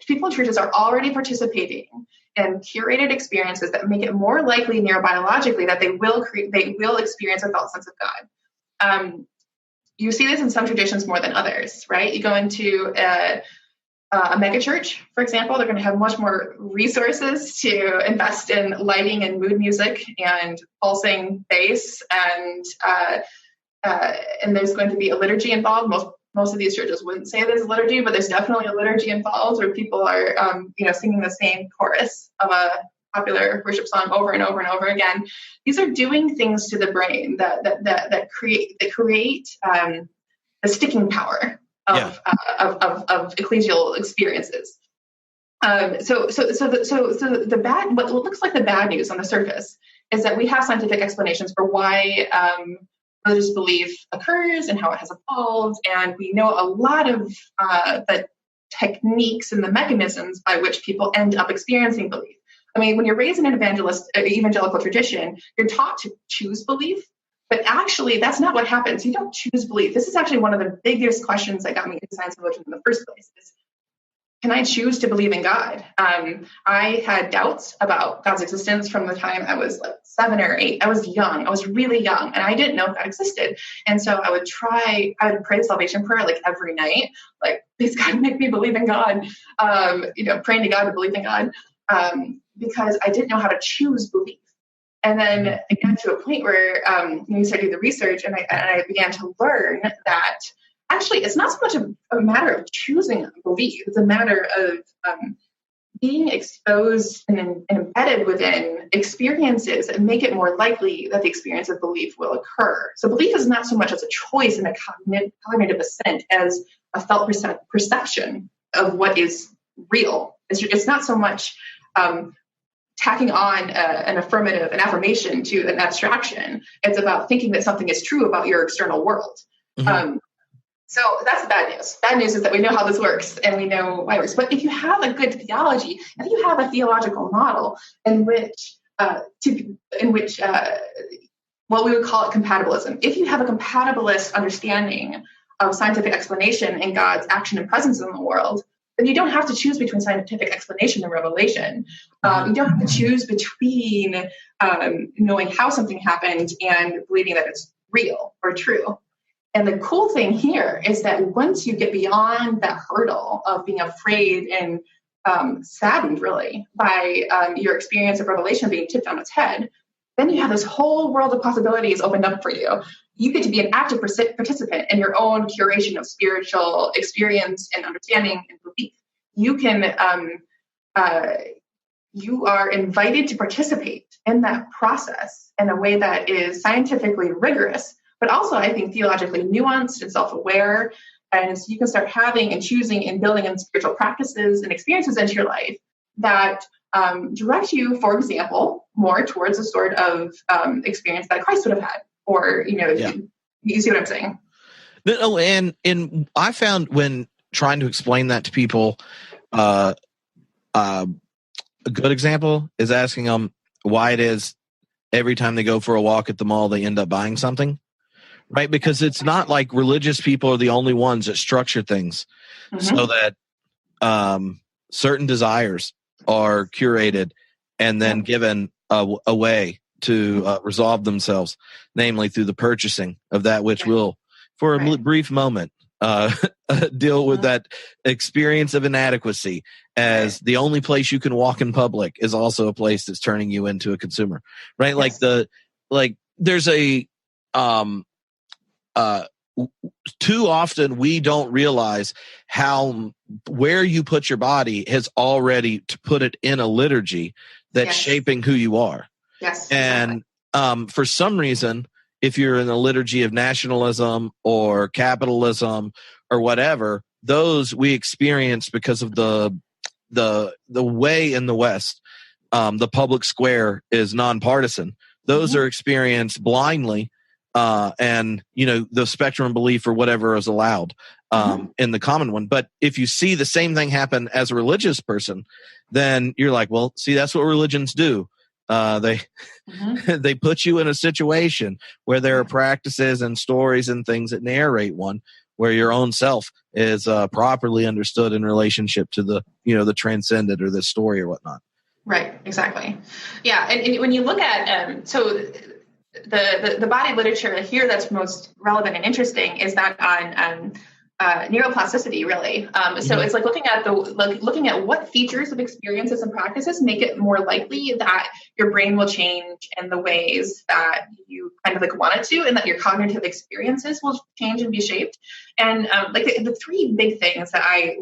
people in churches are already participating in curated experiences that make it more likely neurobiologically that they will experience a felt sense of God. You see this in some traditions more than others, right? You go into a megachurch, for example, they're going to have much more resources to invest in lighting and mood music and pulsing bass, and there's going to be a liturgy involved. Most of these churches wouldn't say there's a liturgy, but there's definitely a liturgy involved where people are, singing the same chorus of a popular worship song over and over and over again. These are doing things to the brain that create the sticking power of ecclesial experiences. So the bad, what looks like the bad news on the surface is that we have scientific explanations for why religious belief occurs and how it has evolved, and we know a lot of the techniques and the mechanisms by which people end up experiencing belief. I mean, when you're raised in an evangelical tradition, you're taught to choose belief, but actually that's not what happens. You don't choose belief. This is actually one of the biggest questions that got me into science and religion in the first place is, can I choose to believe in God? I had doubts about God's existence from the time I was like 7 or 8. I was young. I was really young, and I didn't know God existed. And so I would pray the salvation prayer like every night, like, please God, make me believe in God, praying to God to believe in God, because I didn't know how to choose belief. And then I got to a point where you started doing the research, and I began to learn that actually, it's not so much a matter of choosing a belief. It's a matter of being exposed and embedded within experiences that make it more likely that the experience of belief will occur. So belief is not so much as a choice in a cognitive assent as a felt perception of what is real. It's not so much tacking on an affirmation to an abstraction. It's about thinking that something is true about your external world. Mm-hmm. So that's the bad news. Bad news is that we know how this works and we know why it works. But if you have a good theology, if you have a theological model in which what we would call it compatibilism, if you have a compatibilist understanding of scientific explanation and God's action and presence in the world, then you don't have to choose between scientific explanation and revelation. You don't have to choose between knowing how something happened and believing that it's real or true. And the cool thing here is that once you get beyond that hurdle of being afraid and saddened, really, by your experience of revelation being tipped on its head, then you have this whole world of possibilities opened up for you. You get to be an active participant in your own curation of spiritual experience and understanding and belief. You are invited to participate in that process in a way that is scientifically rigorous, but also, I think, theologically nuanced and self-aware. And so you can start having and choosing and building in spiritual practices and experiences into your life that direct you, for example, more towards a sort of experience that Christ would have had, or You see what I'm saying? No, and I found when trying to explain that to people, a good example is asking them why it is every time they go for a walk at the mall, they end up buying something, right? Because it's not like religious people are the only ones that structure things so that certain desires are curated and then given a to resolve themselves, namely through the purchasing of that which will, for a brief moment, deal with that experience of inadequacy as the only place you can walk in public is also a place that's turning you into a consumer, right? Yes. There's a, too often we don't realize where you put your body has already to put it in a liturgy that's shaping who you are. Yes. And, for some reason, if you're in the liturgy of nationalism or capitalism or whatever, those we experience because of the way in the West, the public square is nonpartisan. Those are experienced blindly, and the spectrum of belief or whatever is allowed in the common one. But if you see the same thing happen as a religious person, then you're like, well, see, that's what religions do. They put you in a situation where there are practices and stories and things that narrate one where your own self is properly understood in relationship to the transcendent or the story or whatnot. Right. Exactly. Yeah. And when you look at, so the body of literature here that's most relevant and interesting is that on neuroplasticity, really. So it's like looking at what features of experiences and practices make it more likely that your brain will change in the ways that you kind of want it to, and that your cognitive experiences will change and be shaped. And the three big things that I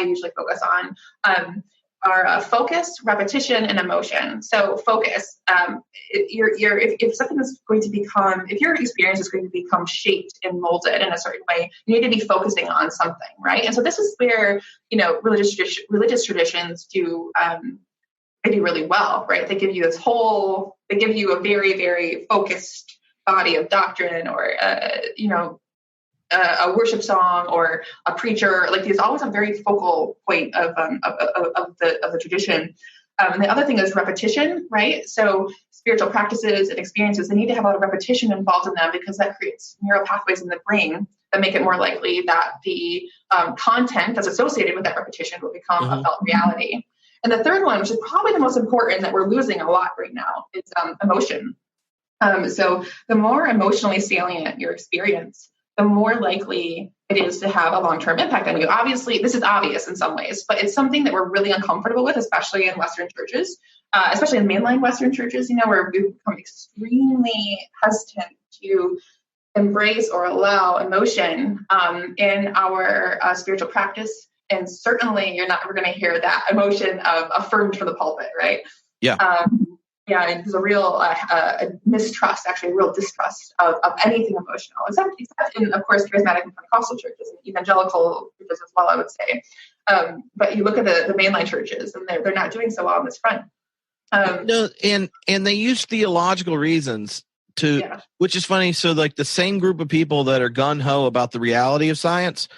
usually focus on are focus, repetition, and emotion. So focus, if something is going to become, if your experience is going to become shaped and molded in a certain way, you need to be focusing on something, right? And so this is where, religious traditions do, they do really well, right? They give you a very, very focused body of doctrine or, a worship song or a preacher. There's always a very focal point of the tradition. And the other thing is repetition, right? So spiritual practices and experiences, they need to have a lot of repetition involved in them because that creates neural pathways in the brain that make it more likely that the content that's associated with that repetition will become a felt reality. And the third one, which is probably the most important that we're losing a lot right now, is emotion. So the more emotionally salient your experience, the more likely it is to have a long-term impact on you. Obviously, this is obvious in some ways, but it's something that we're really uncomfortable with, especially in Western churches, especially in mainline Western churches, where we've become extremely hesitant to embrace or allow emotion in our spiritual practice. And certainly we're going to hear that emotion affirmed from the pulpit, right? Yeah. And there's a real mistrust, actually a real distrust of anything emotional, except in, of course, charismatic and Pentecostal churches and evangelical churches as well, I would say. But you look at the mainline churches, and they're not doing so well on this front. And they use theological reasons which is funny. So the same group of people that are gung-ho about the reality of science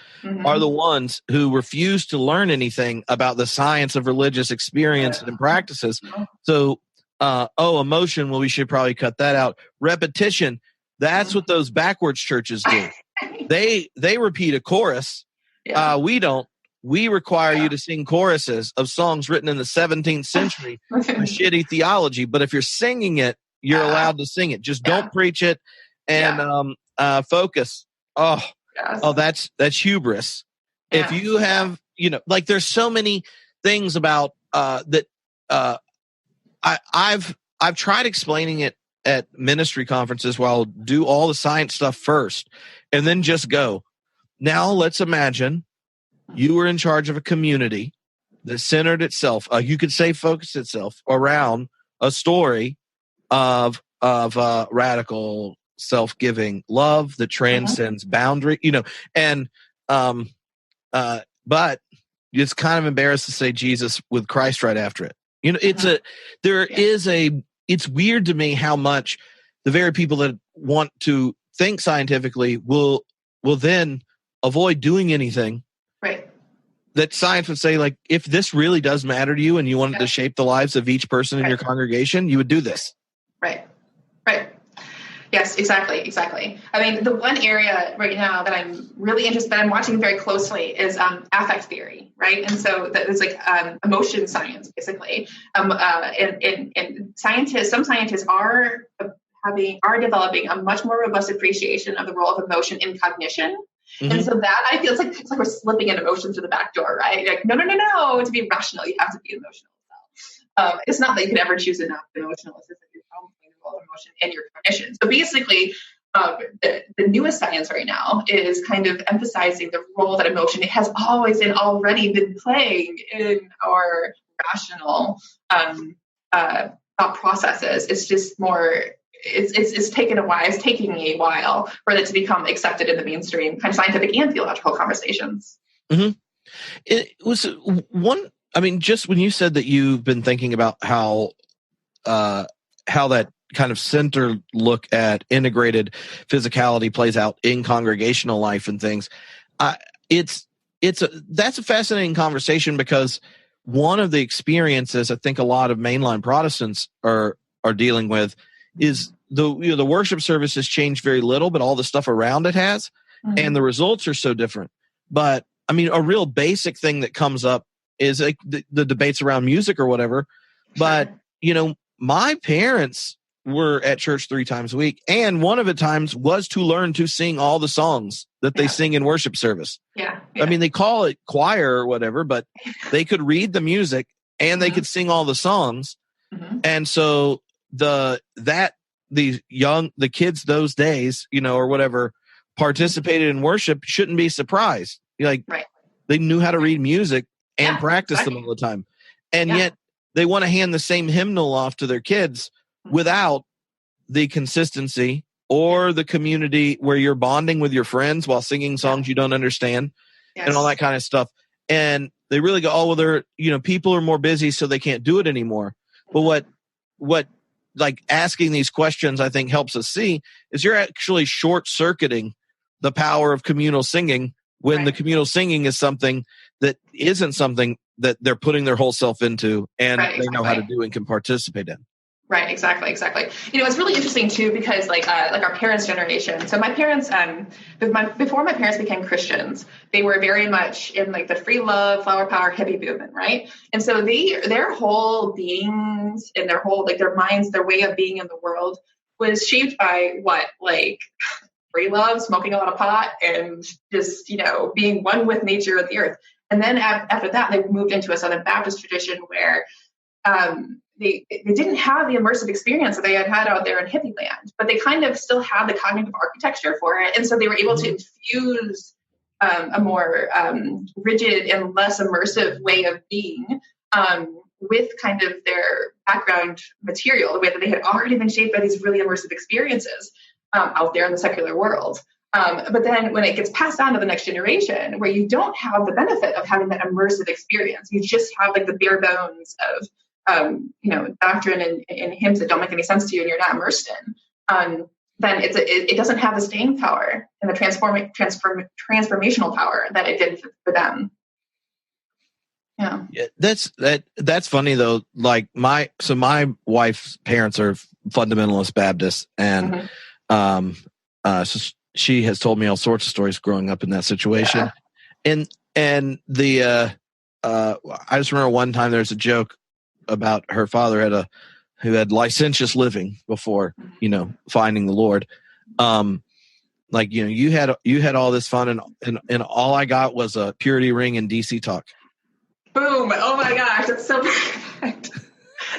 are the ones who refuse to learn anything about the science of religious experience and practices. So, emotion, well, we should probably cut that out. Repetition, that's what those backwards churches do. They repeat a chorus. We don't. We require you to sing choruses of songs written in the 17th century with shitty theology. But if you're singing it, you're allowed to sing it. Just don't preach it and focus. That's hubris. Yeah. If you have, there's so many things about that. I've tried explaining it at ministry conferences where I'll do all the science stuff first and then just go. Now let's imagine you were in charge of a community that centered itself, you could say focused itself around a story of radical self-giving love that transcends boundary, but it's kind of embarrassed to say Jesus with Christ right after it. It's weird to me how much the very people that want to think scientifically will then avoid doing anything. Right. That science would say, like, if this really does matter to you and you want it to shape the lives of each person in your congregation, you would do this. Right. Yes, exactly. I mean, the one area right now that I'm really interested, that I'm watching very closely, is affect theory, right? And so that is like emotion science, basically. And some scientists are developing a much more robust appreciation of the role of emotion in cognition. Mm-hmm. And so that I feel it's like we're slipping in emotion through the back door, right? Like, no. To be rational, you have to be emotional. It's not that you can ever choose to not be emotional. It's just that you're playing the role of emotion in your cognition. So basically, the newest science right now is kind of emphasizing the role that emotion has always and already been playing in our rational thought processes. It's just more. It's taken a while. It's taking a while for it to become accepted in the mainstream kind of scientific and theological conversations. Mm-hmm. It was one. I mean, just when you said that you've been thinking about how that kind of center look at integrated physicality plays out in congregational life and things, that's a fascinating conversation, because one of the experiences I think a lot of mainline Protestants are dealing with is the worship service has changed very little, but all the stuff around it has, and the results are so different. But I mean, a real basic thing that comes up is like the debates around music or whatever. But, my parents were at church 3 times a week, and one of the times was to learn to sing all the songs that they sing in worship service. Yeah. I mean, they call it choir or whatever, but they could read the music and they could sing all the songs. Mm-hmm. And so the kids those days, or whatever, participated in worship shouldn't be surprised. They knew how to read music and practice them all the time. And yet they want to hand the same hymnal off to their kids without the consistency or the community where you're bonding with your friends while singing songs you don't understand and all that kind of stuff. And they really go, oh, well, people are more busy, so they can't do it anymore. But what like asking these questions, I think, helps us see is you're actually short-circuiting the power of communal singing when the communal singing is something that isn't something that they're putting their whole self into and they know how to do and can participate in. Right, exactly. It's really interesting too, because like our parents' generation. So my parents, before my parents became Christians, they were very much in like the free love, flower power, hippie movement, right? And so their whole beings and their whole, like their minds, their way of being in the world was shaped by free love, smoking a lot of pot, and just, being one with nature and the earth. And then after that, they moved into a Southern Baptist tradition where they didn't have the immersive experience that they had out there in hippie land, but they kind of still had the cognitive architecture for it. And so they were able to infuse a more rigid and less immersive way of being with kind of their background material, the way that they had already been shaped by these really immersive experiences out there in the secular world. But then when it gets passed on to the next generation, where you don't have the benefit of having that immersive experience, you just have like the bare bones of doctrine and hymns that don't make any sense to you and you're not immersed in, then it doesn't have the staying power and the transformational power that it did for them. Yeah. That's funny though. Like my wife's parents are fundamentalist Baptists, and so she has told me all sorts of stories growing up in that situation. Yeah. And I just remember one time there's a joke about her father who had licentious living before, finding the Lord. You had all this fun and all I got was a purity ring and DC talk. Boom. Oh my gosh. That's so perfect.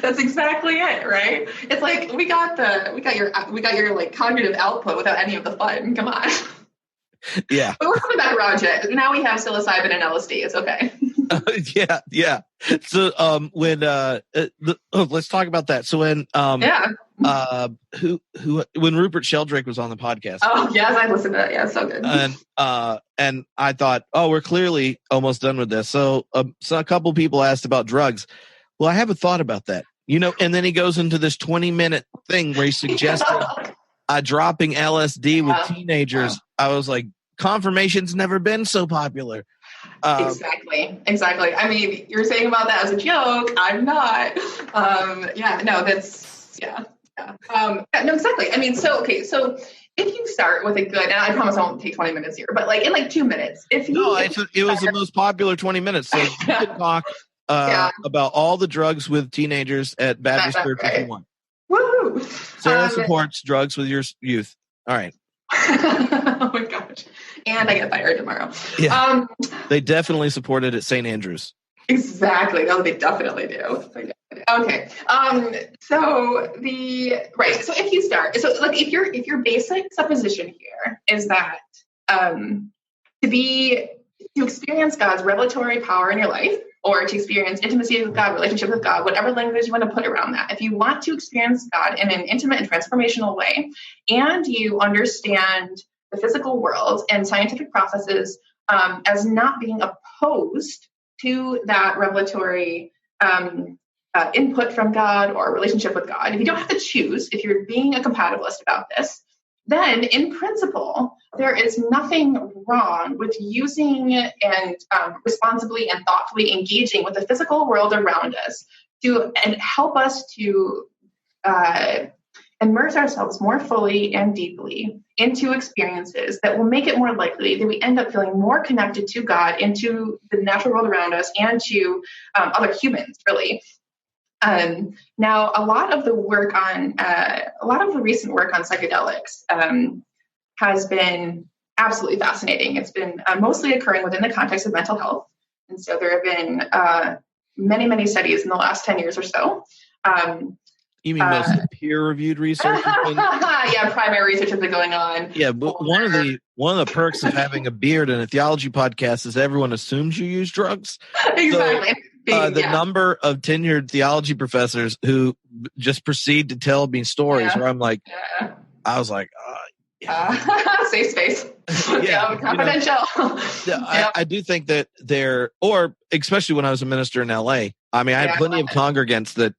That's exactly it, right? It's like we got your like cognitive output without any of the fun. Come on. Yeah. But we're coming back around it. Now we have psilocybin and LSD. It's okay. Yeah. So let's talk about that. So when when Rupert Sheldrake was on the podcast. Oh yes, I listened to that. Yeah, so good. And I thought, we're clearly almost done with this. So a couple people asked about drugs. Well, I haven't thought about that. And then he goes into this 20-minute thing where he suggested dropping LSD with teenagers. I was like, confirmation's never been so popular. Exactly. I mean, you're saying about that as a joke. I'm not. No, exactly. I mean, so if you start with a good, and I promise I won't take 20 minutes here, but like in like 2 minutes, it was the most popular 20 minutes. So you can talk about all the drugs with teenagers at Baptist Church if you want. Woo! Sarah supports drugs with your youth. All right. Oh my gosh. And I get fired tomorrow. Yeah. They definitely support it at St. Andrews. Exactly. No, they definitely do. Okay. So if you start, if your basic supposition here is that to experience God's revelatory power in your life, or to experience intimacy with God, relationship with God, whatever language you want to put around that. If you want to experience God in an intimate and transformational way, and you understand the physical world and scientific processes as not being opposed to that revelatory input from God or relationship with God, if you don't have to choose, if you're being a compatibilist about this, then in principle, there is nothing wrong with using and responsibly and thoughtfully engaging with the physical world around us and help us to immerse ourselves more fully and deeply into experiences that will make it more likely that we end up feeling more connected to God, into the natural world around us, and to other humans, really. Now, a lot of the recent work on psychedelics has been absolutely fascinating. It's been mostly occurring within the context of mental health. And so there have been many, many studies in the last 10 years or so. You mean mostly peer-reviewed research? Yeah, primary research has been going on. Yeah, but one of the perks of having a beard and a theology podcast is everyone assumes you use drugs. Exactly. So, the number of tenured theology professors who just proceed to tell me stories where I'm like, I was like, safe space. Confidential. I do think that or especially when I was a minister in LA, I mean, I had plenty of congregants that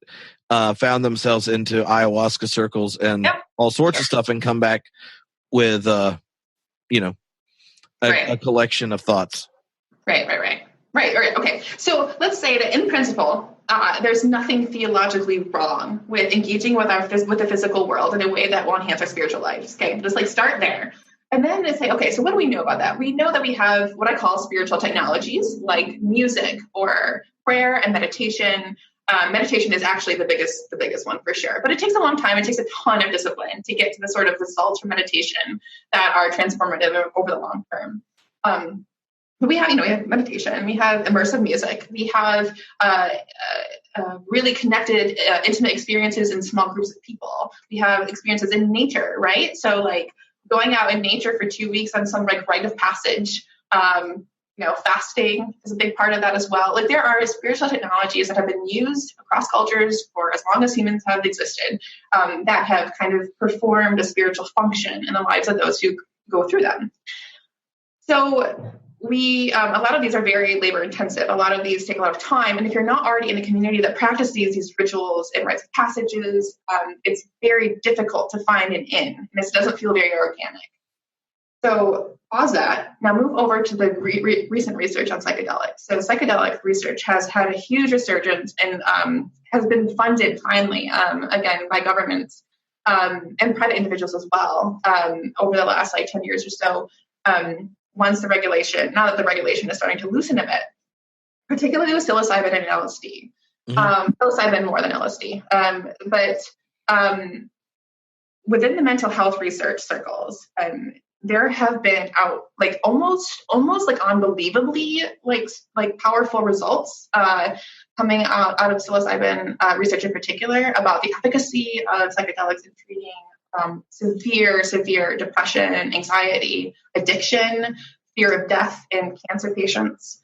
found themselves into ayahuasca circles and all sorts of stuff and come back with, a collection of thoughts. Right. Okay. So let's say that in principle, there's nothing theologically wrong with engaging with the physical world in a way that will enhance our spiritual lives. Okay. Just like start there. And then they say, okay, so what do we know about that? We know that we have what I call spiritual technologies like music or prayer and meditation. Meditation is actually the biggest one for sure, but it takes a long time. It takes a ton of discipline to get to the sort of results from meditation that are transformative over the long term. But we have meditation, we have immersive music, we have really connected, intimate experiences in small groups of people. We have experiences in nature, right? So like going out in nature for 2 weeks on some like rite of passage, fasting is a big part of that as well. Like there are spiritual technologies that have been used across cultures for as long as humans have existed, that have kind of performed a spiritual function in the lives of those who go through them. So a lot of these are very labor intensive. A lot of these take a lot of time. And if you're not already in a community that practices these rituals and rites of passages, it's very difficult to find an in. And this doesn't feel very organic. So pause that. Now move over to the recent research on psychedelics. So psychedelic research has had a huge resurgence and has been funded finally, again, by governments and private individuals as well, over the last 10 years or so. Once now that the regulation is starting to loosen a bit, particularly with psilocybin and LSD. Psilocybin more than LSD. But within the mental health research circles, there have been almost unbelievably powerful results coming out of psilocybin research in particular about the efficacy of psychedelics in treating severe depression, anxiety, addiction, fear of death in cancer patients.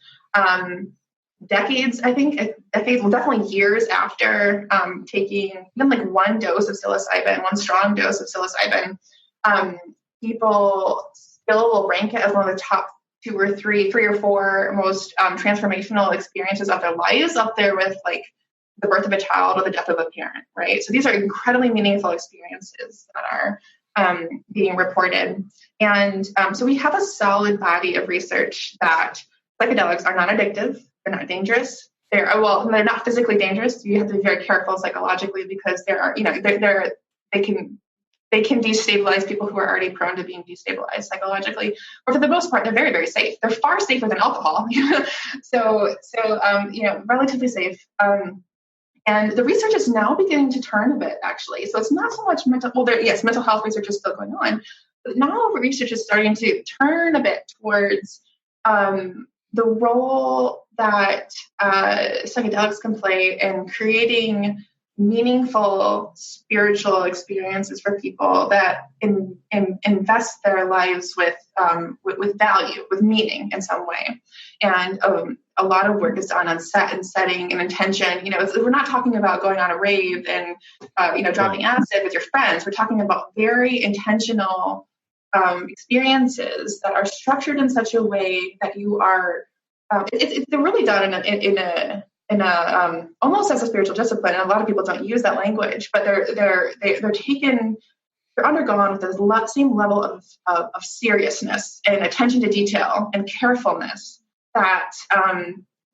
Decades, well, definitely years after taking even one dose of psilocybin, one strong dose of psilocybin, people still will rank it as one of the top three or four most transformational experiences of their lives, up there with the birth of a child or the death of a parent, right? So these are incredibly meaningful experiences that are being reported. And so we have a solid body of research that psychedelics are not addictive, they're not dangerous. They're not physically dangerous. You have to be very careful psychologically because they can destabilize people who are already prone to being destabilized psychologically. But for the most part, they're very, very safe. They're far safer than alcohol. So relatively safe. And the research is now beginning to turn a bit, actually. So it's not so much mental health research is still going on, but now research is starting to turn a bit towards the role that psychedelics can play in creating meaningful spiritual experiences for people that invest their lives with value, with meaning in some way. And a lot of work is done on setting and intention. We're not talking about going on a rave and dropping acid with your friends. We're talking about very intentional experiences that are structured in such a way that you are. They're really done in a almost as a spiritual discipline, and a lot of people don't use that language, but they're undergone with the same level of seriousness and attention to detail and carefulness that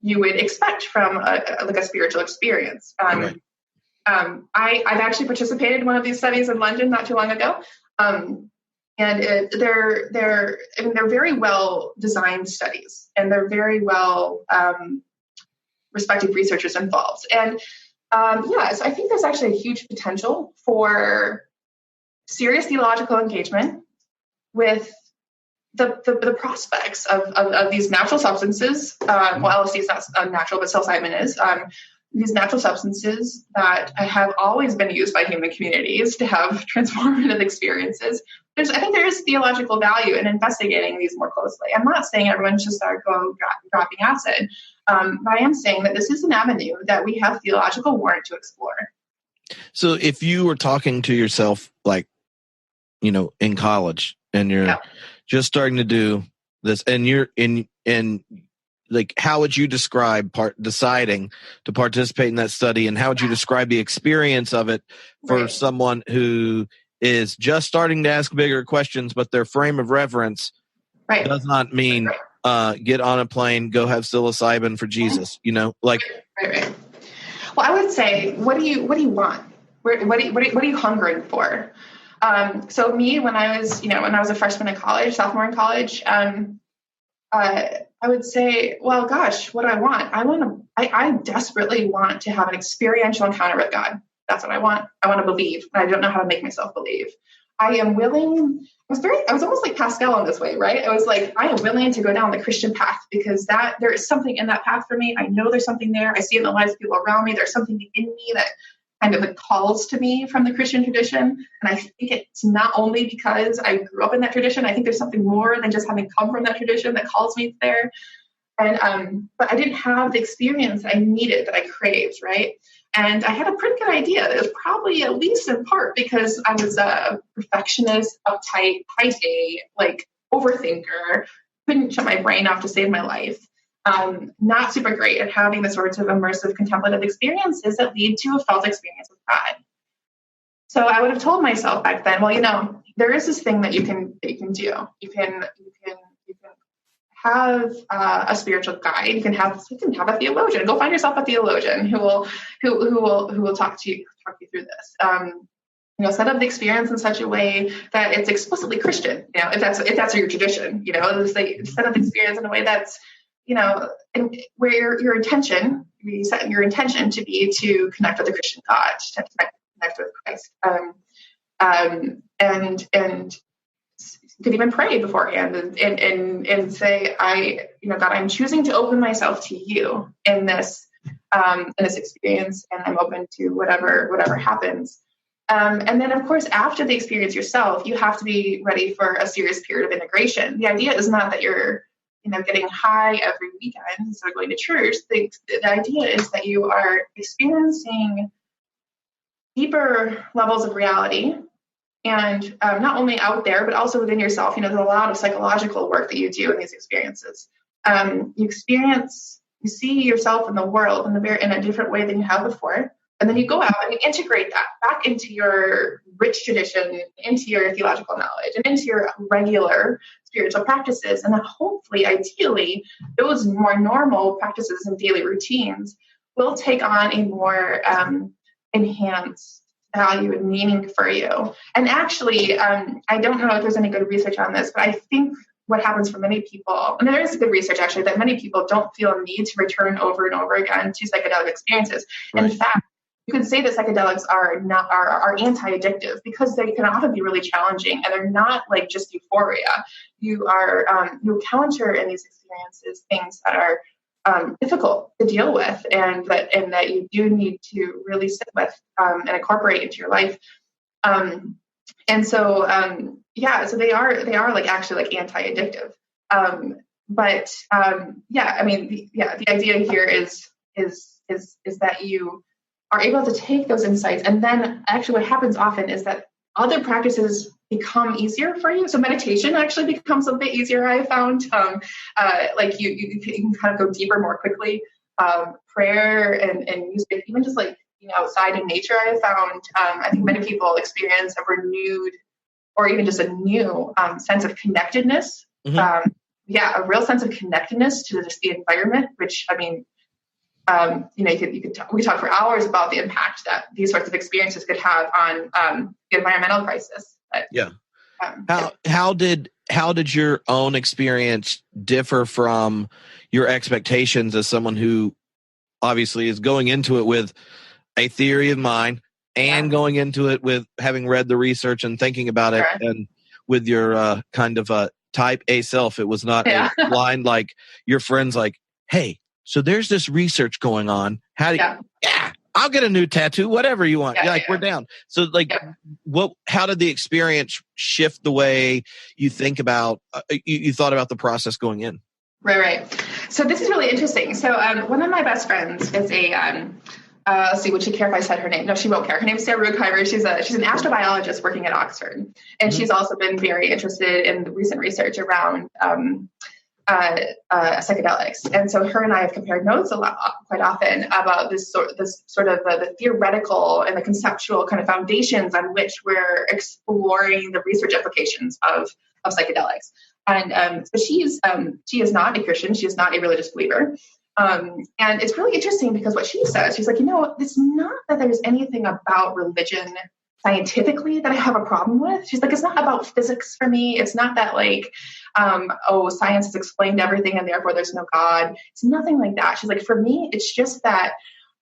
you would expect from a spiritual experience. Right. I've actually participated in one of these studies in London not too long ago. And they're very well designed studies, and they're very well respected researchers involved. And so I think there's actually a huge potential for serious theological engagement with the prospects of these natural substances. LSD is not natural, but psilocybin is. These natural substances that have always been used by human communities to have transformative experiences. I think there is theological value in investigating these more closely. I'm not saying everyone should start dropping acid, but I am saying that this is an avenue that we have theological warrant to explore. So if you were talking to yourself, in college, and you're just starting to do this, and you're in how would you describe deciding to participate in that study, and how would you describe the experience of it for someone who is just starting to ask bigger questions, but their frame of reference does not mean get on a plane, go have psilocybin for Jesus, Right. Well, I would say, what do you want? What are you hungering for? So me, when I was a freshman in college, sophomore in college, I would say, well, gosh, what do I want? I desperately want to have an experiential encounter with God. That's what I want. I want to believe, and I don't know how to make myself believe. I am willing. I was almost like Pascal in this way, right? I was like, I am willing to go down the Christian path because there is something in that path for me. I know there's something there. I see it in the lives of people around me. There's something in me that kind of calls to me from the Christian tradition. And I think it's not only because I grew up in that tradition. I think there's something more than just having come from that tradition that calls me there. And but I didn't have the experience that I needed, that I craved, right? And I had a pretty good idea that it was probably, at least in part, because I was a perfectionist, uptight, type A, overthinker, couldn't shut my brain off to save my life. Not super great at having the sorts of immersive contemplative experiences that lead to a felt experience with God. So I would have told myself back then, well, there is this thing that you can do. You can have a spiritual guide. You can have a theologian. Go find yourself a theologian who will talk you through this. Set up the experience in such a way that it's explicitly Christian. If that's your tradition. Set up the experience in a way that's where your intention, you set your intention to be to connect with the Christian God, to connect with Christ, and could even pray beforehand and say, God, I'm choosing to open myself to you in this experience, and I'm open to whatever happens. And then, of course, after the experience yourself, you have to be ready for a serious period of integration. The idea is not that you're getting high every weekend instead of going to church. The idea is that you are experiencing deeper levels of reality, and not only out there, but also within yourself. There's a lot of psychological work that you do in these experiences. You see yourself in the world in a different way than you have before. And then you go out and you integrate that back into your rich tradition, into your theological knowledge, and into your regular spiritual practices. And then hopefully, ideally, those more normal practices and daily routines will take on a more enhanced value and meaning for you. And actually, I don't know if there's any good research on this, but I think what happens for many people, and there is good research actually, that many people don't feel a need to return over and over again to psychedelic experiences. Right. In fact, you could say that psychedelics are anti-addictive because they can often be really challenging, and they're not like just euphoria. You encounter in these experiences things that are difficult to deal with, and that you do need to really sit with and incorporate into your life. So they are like actually like anti-addictive. The idea here is that you are able to take those insights, and then actually what happens often is that other practices become easier for you. So meditation actually becomes a bit easier, I found. Like you can kind of go deeper more quickly. Prayer and music, even just like outside in nature, I found. I think many people experience a renewed or even just a new sense of connectedness. Mm-hmm. A real sense of connectedness to just the environment, which I mean, we talk for hours about the impact that these sorts of experiences could have on the environmental crisis. But, how did your own experience differ from your expectations as someone who obviously is going into it with a theory in mind and going into it with having read the research and thinking about it, and with your kind of type A self? It was not a blind, like your friends like, hey, so there's this research going on. How do you, I'll get a new tattoo, whatever you want. We're down. So how did the experience shift the way you think about, you thought about the process going in? Right. So this is really interesting. So one of my best friends is let's see, would she care if I said her name? No, she won't care. Her name is Sarah Ruekheimer. She's an astrobiologist working at Oxford. And she's also been very interested in the recent research around psychedelics. And so her and I have compared notes quite often about this sort of the theoretical and the conceptual kind of foundations on which we're exploring the research applications of psychedelics. And so she is not a Christian. She is not a religious believer. And it's really interesting because what she says, she's like, it's not that there's anything about religion scientifically that I have a problem with. She's like, it's not about physics for me. It's not that like, science has explained everything and therefore there's no God. It's nothing like that. She's like, for me, it's just that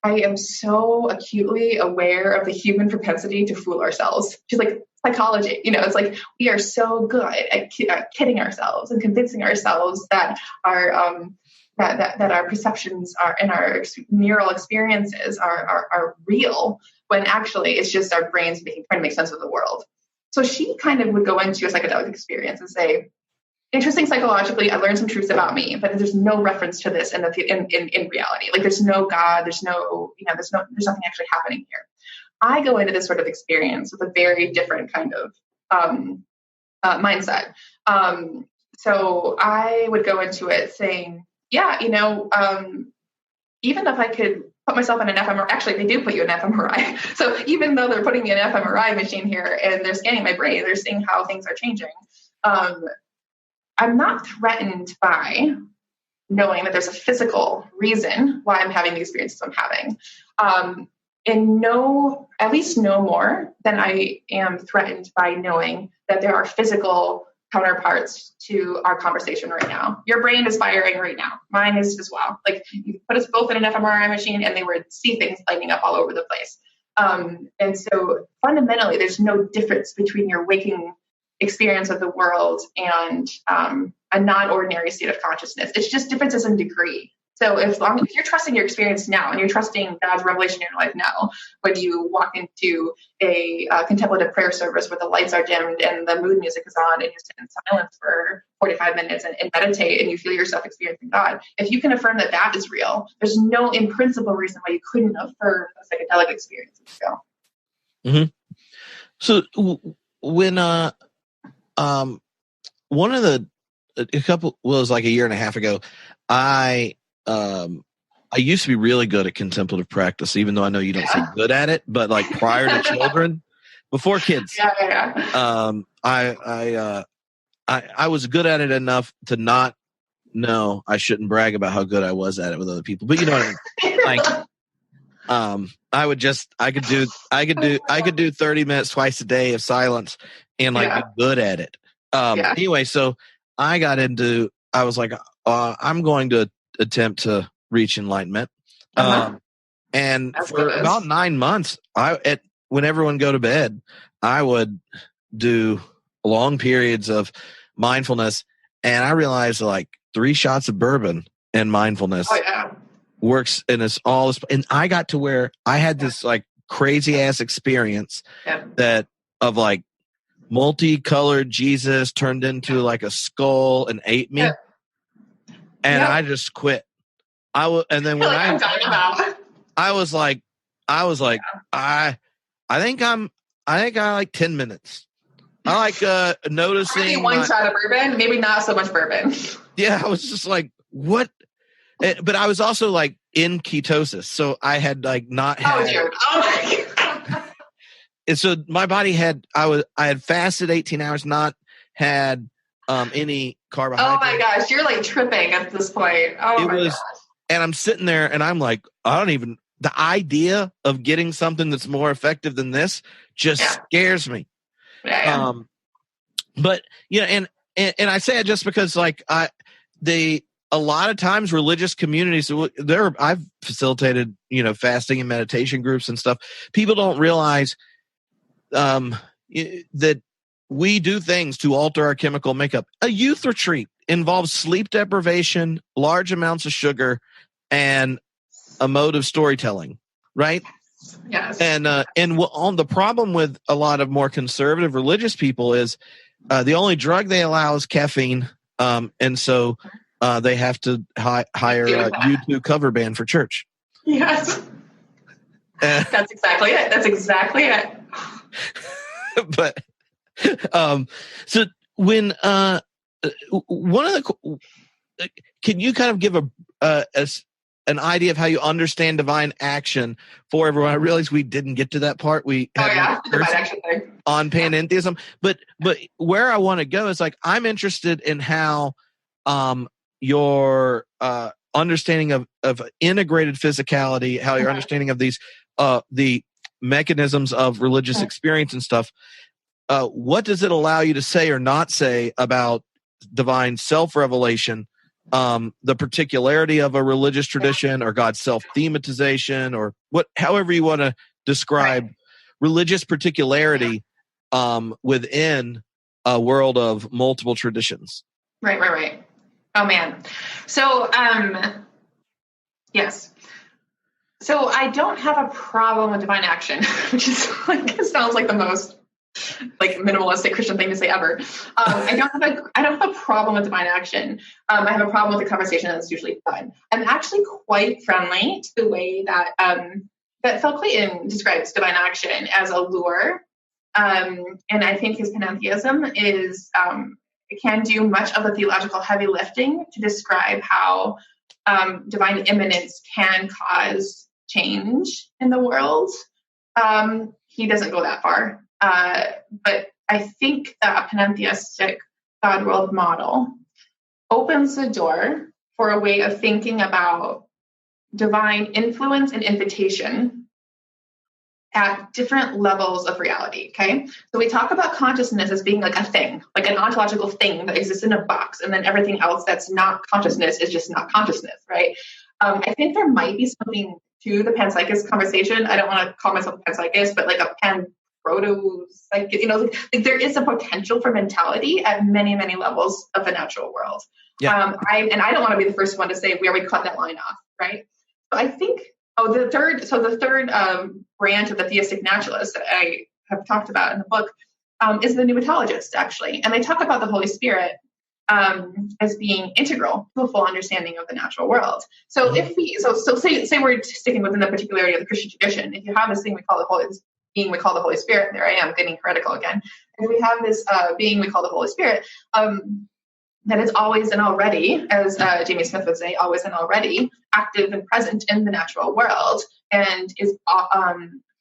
I am so acutely aware of the human propensity to fool ourselves. She's like, psychology, it's like we are so good at kidding ourselves and convincing ourselves that our that our perceptions are and our neural experiences are real, when actually it's just our brains trying to make sense of the world. So she kind of would go into a psychedelic experience and say, interesting psychologically, I learned some truths about me, but there's no reference to this in reality. Like there's no God, there's nothing actually happening here. I go into this sort of experience with a very different kind of mindset. So I would go into it saying, even if I could put myself in an fMRI, actually they do put you in an fMRI. So even though they're putting me in an fMRI machine here and they're scanning my brain, they're seeing how things are changing. I'm not threatened by knowing that there's a physical reason why I'm having the experiences I'm having. And at least no more than I am threatened by knowing that there are physical counterparts to our conversation right now. Your brain is firing right now. Mine is as well. Like you put us both in an fMRI machine and they would see things lighting up all over the place. And so fundamentally, there's no difference between your waking experience of the world and a non-ordinary state of consciousness. It's just differences in degree. So if you're trusting your experience now and you're trusting God's revelation in your life now, when you walk into a contemplative prayer service where the lights are dimmed and the mood music is on and you sit in silence for 45 minutes and meditate and you feel yourself experiencing God, if you can affirm that that is real, there's no in principle reason why you couldn't affirm a psychedelic experience as well. Mm-hmm. So when it was like a year and a half ago, I I used to be really good at contemplative practice, even though I know you don't say good at it, but like prior to children, before kids, I was good at it enough to not know I shouldn't brag about how good I was at it with other people. But you know what I mean? Like, I could do 30 minutes twice a day of silence and like be good at it. Anyway, so I was like, I'm going to attempt to reach enlightenment. And for about 9 months, when everyone go to bed, I would do long periods of mindfulness. And I realized like 3 shots of bourbon and mindfulness works. And it's all this, and I got to where I had this like crazy ass experience that of like multicolored Jesus turned into like a skull and ate me. And I just quit. And then when I was like, I think I like 10 minutes. I like noticing maybe one shot of bourbon, maybe not so much bourbon. Yeah, I was just like, what? But I was also like in ketosis, so I had like not had. Oh my God. And so my body I had fasted 18 hours, not had any carbohydrates. Oh my gosh, you're like tripping at this point. Oh my gosh. And I'm sitting there and I'm like, the idea of getting something that's more effective than this just scares me. But and I say it just because like a lot of times religious communities I've facilitated, fasting and meditation groups and stuff. People don't realize that we do things to alter our chemical makeup. A youth retreat involves sleep deprivation, large amounts of sugar, and a mode of storytelling, right? Yes. And on the problem with a lot of more conservative religious people is the only drug they allow is caffeine, and so they have to hire a U2 cover band for church. Yes, that's exactly it. But so when one of the, can you kind of give an idea of how you understand divine action for everyone? I realize we didn't get to that part. We had divine action thing on panentheism, but where I want to go is like I'm interested in how your understanding of integrated physicality, how your understanding of these the mechanisms of religious experience and stuff. What does it allow you to say or not say about divine self-revelation? The particularity of a religious tradition or God's self-thematization or however you want to describe religious particularity within a world of multiple traditions. Right. Oh man. So, yes. So I don't have a problem with divine action, which is like, it sounds like the most like minimalistic Christian thing to say ever. I don't have a problem with divine action. I have a problem with the conversation that's usually fun. I'm actually quite friendly to the way that that Phil Clayton describes divine action as a lure. And I think his panentheism is can do much of the theological heavy lifting to describe how divine immanence can cause change in the world. He doesn't go that far. But I think that a panentheistic God world model opens the door for a way of thinking about divine influence and invitation at different levels of reality. Okay. So we talk about consciousness as being like a thing, like an ontological thing that exists in a box. And then everything else that's not consciousness is just not consciousness. Right. I think there might be something to the panpsychist conversation. I don't want to call myself a panpsychist, but like a proto-psychic, like there is a potential for mentality at many, many levels of the natural world. Yeah. I don't want to be the first one to say where we cut that line off. Right. So I think, the third branch of the theistic naturalist that I have talked about in the book is the pneumatologist, actually. And they talk about the Holy Spirit as being integral to a full understanding of the natural world. So if say we're sticking within the particularity of the Christian tradition, if you have this thing we call the Holy Spirit, there I am getting heretical again. If we have this being we call the Holy Spirit, that is always and already, as Jamie Smith would say, always and already active and present in the natural world, and is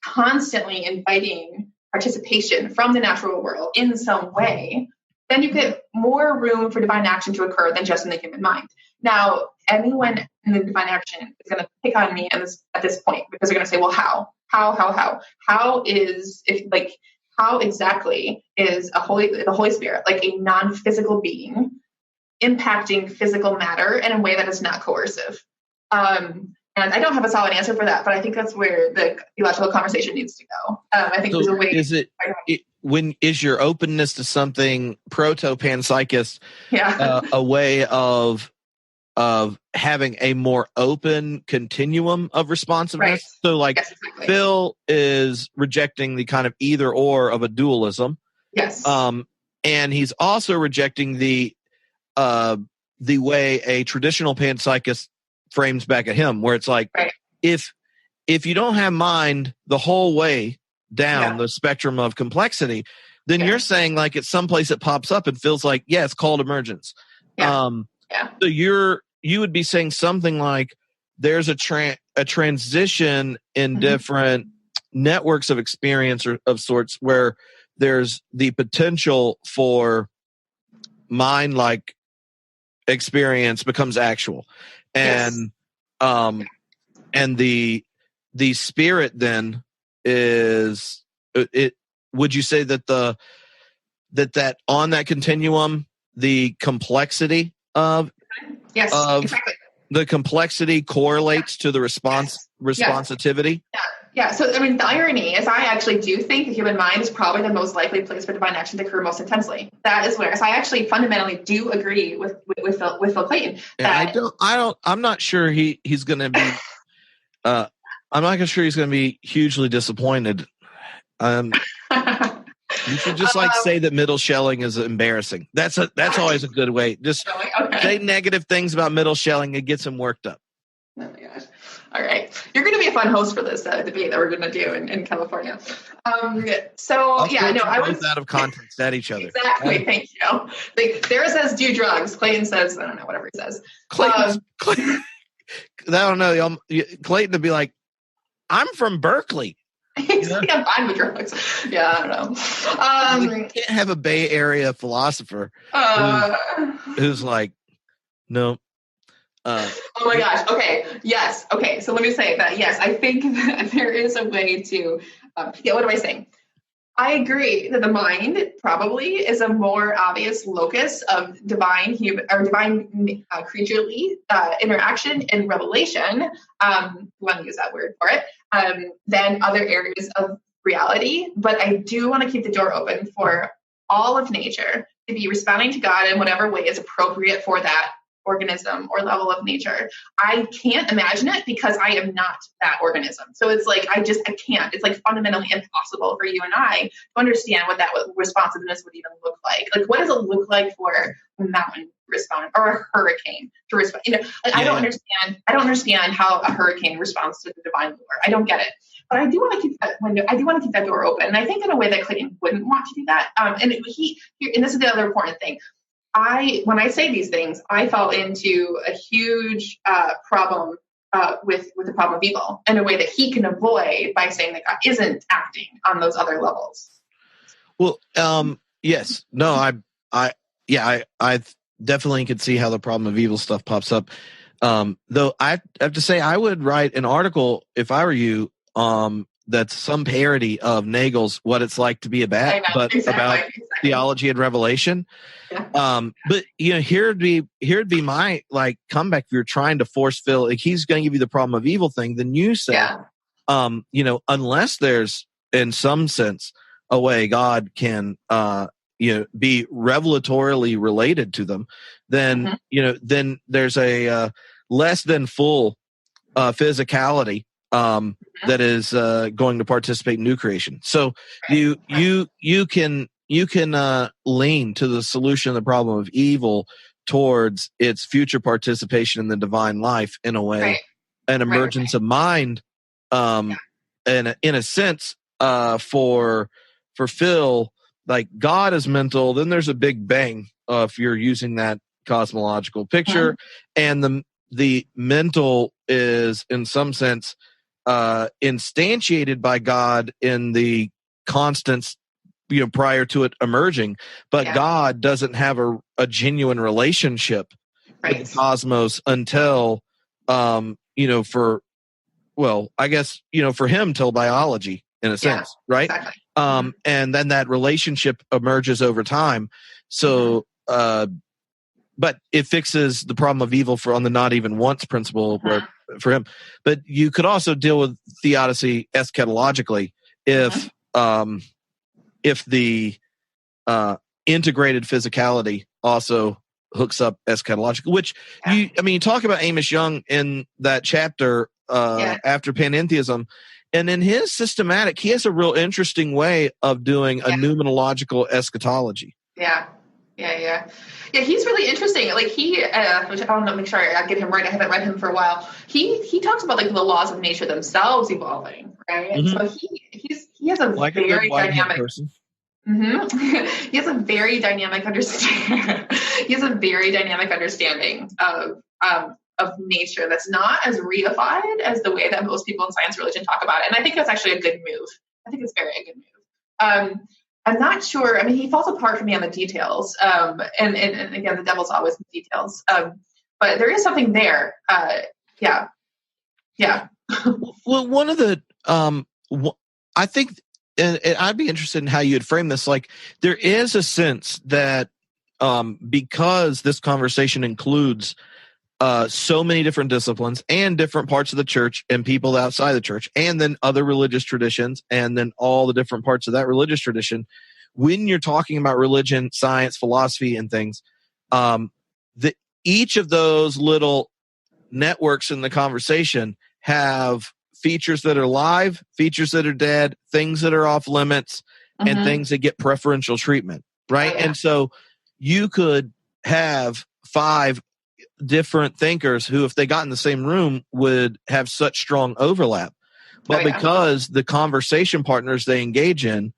constantly inviting participation from the natural world in some way, then you get more room for divine action to occur than just in the human mind. Now, anyone in the divine action is going to pick on me at this point, because they're going to say, well, how exactly is the Holy Spirit, like a non-physical being, impacting physical matter in a way that is not coercive? And I don't have a solid answer for that, but I think that's where the theological conversation needs to go. I think there's a way. When is your openness to something proto-panpsychist a way of having a more open continuum of responsiveness? Right. So, like, yes, exactly. Phil is rejecting the kind of either or of a dualism. Yes. And he's also rejecting the way a traditional panpsychist frames back at him, where it's like, right. if you don't have mind the whole way down the spectrum of complexity, then you're saying, like, at some place it pops up and feels like, it's called emergence. So you would be saying something like, there's a transition in different networks of experience or of sorts, where there's the potential for mind like experience becomes actual. And and the spirit then is it. Would you say that that on that continuum, the complexity of exactly. the complexity correlates to the responsivity? Yeah. So, I mean, the irony is, I actually do think the human mind is probably the most likely place for divine action to occur most intensely. That is where, so I actually fundamentally do agree with Phil Clayton. I'm not sure he's going to be. I'm not sure he's going to be hugely disappointed. You should just say that middle shelling is embarrassing. That's always a good way. Just say negative things about middle shelling. It gets him worked up. Oh my gosh. All right. You're going to be a fun host for this debate that we're going to do in California. I was out of context at each other. Exactly. Thank you. Like, Sarah says, do drugs. Clayton says, I don't know, whatever he says. Clayton, I don't know. Clayton would be like, I'm from Berkeley. He's like, I'm fine with drugs. Yeah, I don't know. You can't have a Bay Area philosopher who's like, no. Oh my gosh. Okay. Yes. Okay. So let me say that. Yes, I think that there is a way to. What am I saying? I agree that the mind probably is a more obvious locus of divine creaturely interaction and revelation. Want to use that word for it, than other areas of reality. But I do want to keep the door open for all of nature to be responding to God in whatever way is appropriate for that organism or level of nature. I can't imagine it because I am not that organism. So it's like, I can't. It's like fundamentally impossible for you and I to understand what that responsiveness would even look like. Like, what does it look like for a mountain to respond, or a hurricane to respond? I don't understand how a hurricane responds to the divine lore. I don't get it. But I do want to keep that window. I do want to keep that door open. And I think in a way that Clayton wouldn't want to do that. And this is the other important thing. When I say these things, I fall into a huge problem with the problem of evil in a way that he can avoid by saying that God isn't acting on those other levels. Well, yes, no, I definitely could see how the problem of evil stuff pops up. Though I have to say, I would write an article if I were you. That's some parody of Nagel's "What It's Like to Be a Bat," but about theology and revelation. Yeah. But here'd be my comeback. If you're trying to force Phil, he's going to give you the problem of evil thing, then you say, unless there's in some sense a way God can be revelatorily related to them, then then there's a less than full physicality that is going to participate in new creation. So you can lean to the solution of the problem of evil towards its future participation in the divine life in a way, an emergence of mind, and in a sense, for Phil, like God is mental. Then there's a big bang if you're using that cosmological picture, and the mental is in some sense instantiated by God in the constants, prior to it emerging, but God doesn't have a genuine relationship with the cosmos until for him till biology in a sense, right? Exactly. And then that relationship emerges over time. So but it fixes the problem of evil on the not even once principle for him. But you could also deal with theodicy eschatologically if the integrated physicality also hooks up eschatologically, which you talk about Amos Young in that chapter after panentheism, and in his systematic, he has a real interesting way of doing a noumenological eschatology. Yeah, he's really interesting. Like which I want to make sure I get him right. I haven't read him for a while. He talks about like the laws of nature themselves evolving, right? So he has a very dynamic person. He has a very dynamic understanding. He has a very dynamic understanding of nature that's not as reified as the way that most people in science religion talk about it. And I think that's actually a good move. I think it's a good move. I'm not sure. I mean, he falls apart for me on the details. And again, the devil's always in the details. But there is something there. Yeah. Well, one of the, I think, and I'd be interested in how you'd frame this. Like, there is a sense that because this conversation includes so many different disciplines and different parts of the church and people outside the church, and then other religious traditions, and then all the different parts of that religious tradition, when you're talking about religion, science, philosophy, and things, each of those little networks in the conversation have features that are live, features that are dead, things that are off limits, and things that get preferential treatment, right? And so you could have 5 different thinkers who, if they got in the same room, would have such strong overlap. But because the conversation partners they engage in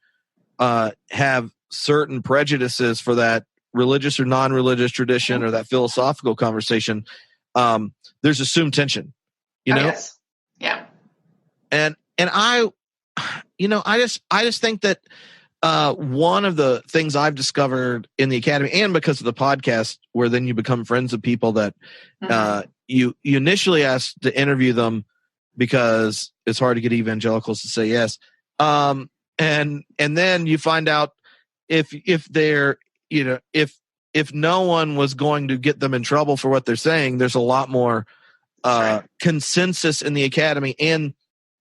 have certain prejudices for that religious or non-religious tradition or that philosophical conversation, there's assumed tension, you know? Yes. Yeah. And I just think that one of the things I've discovered in the academy, and because of the podcast, where then you become friends with people that you initially ask to interview them because it's hard to get evangelicals to say yes, and then you find out if they're if no one was going to get them in trouble for what they're saying, there's a lot more consensus in the academy, and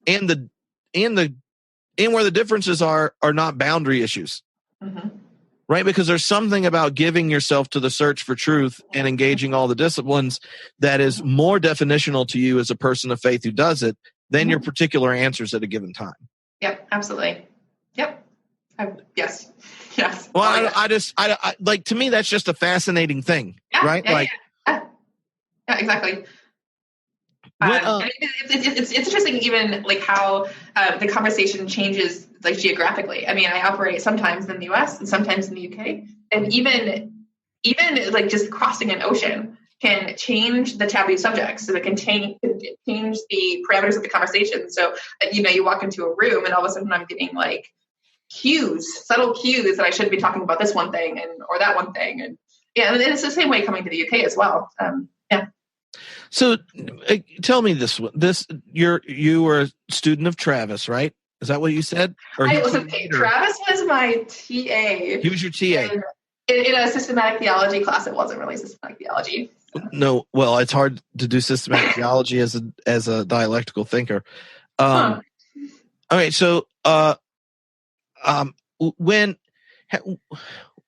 where the differences are not boundary issues, right? Because there's something about giving yourself to the search for truth and engaging all the disciplines that is more definitional to you as a person of faith who does it than your particular answers at a given time. Yep, absolutely. Yep. Yes. Well, I like, to me, that's just a fascinating thing, right? Yeah, exactly. It's interesting, even like how the conversation changes, like geographically. I mean, I operate sometimes in the U.S. and sometimes in the UK, and even like just crossing an ocean can change the taboo subjects. So it can change the parameters of the conversation. So you walk into a room, and all of a sudden I'm getting like subtle cues that I shouldn't be talking about this one thing or that one thing, and and it's the same way coming to the UK as well. So tell me this. You were a student of Travis, right? Is that what you said? Travis was my TA. He was your TA. In a systematic theology class. It wasn't really systematic theology. So. No, well, it's hard to do systematic theology as a dialectical thinker. Okay, so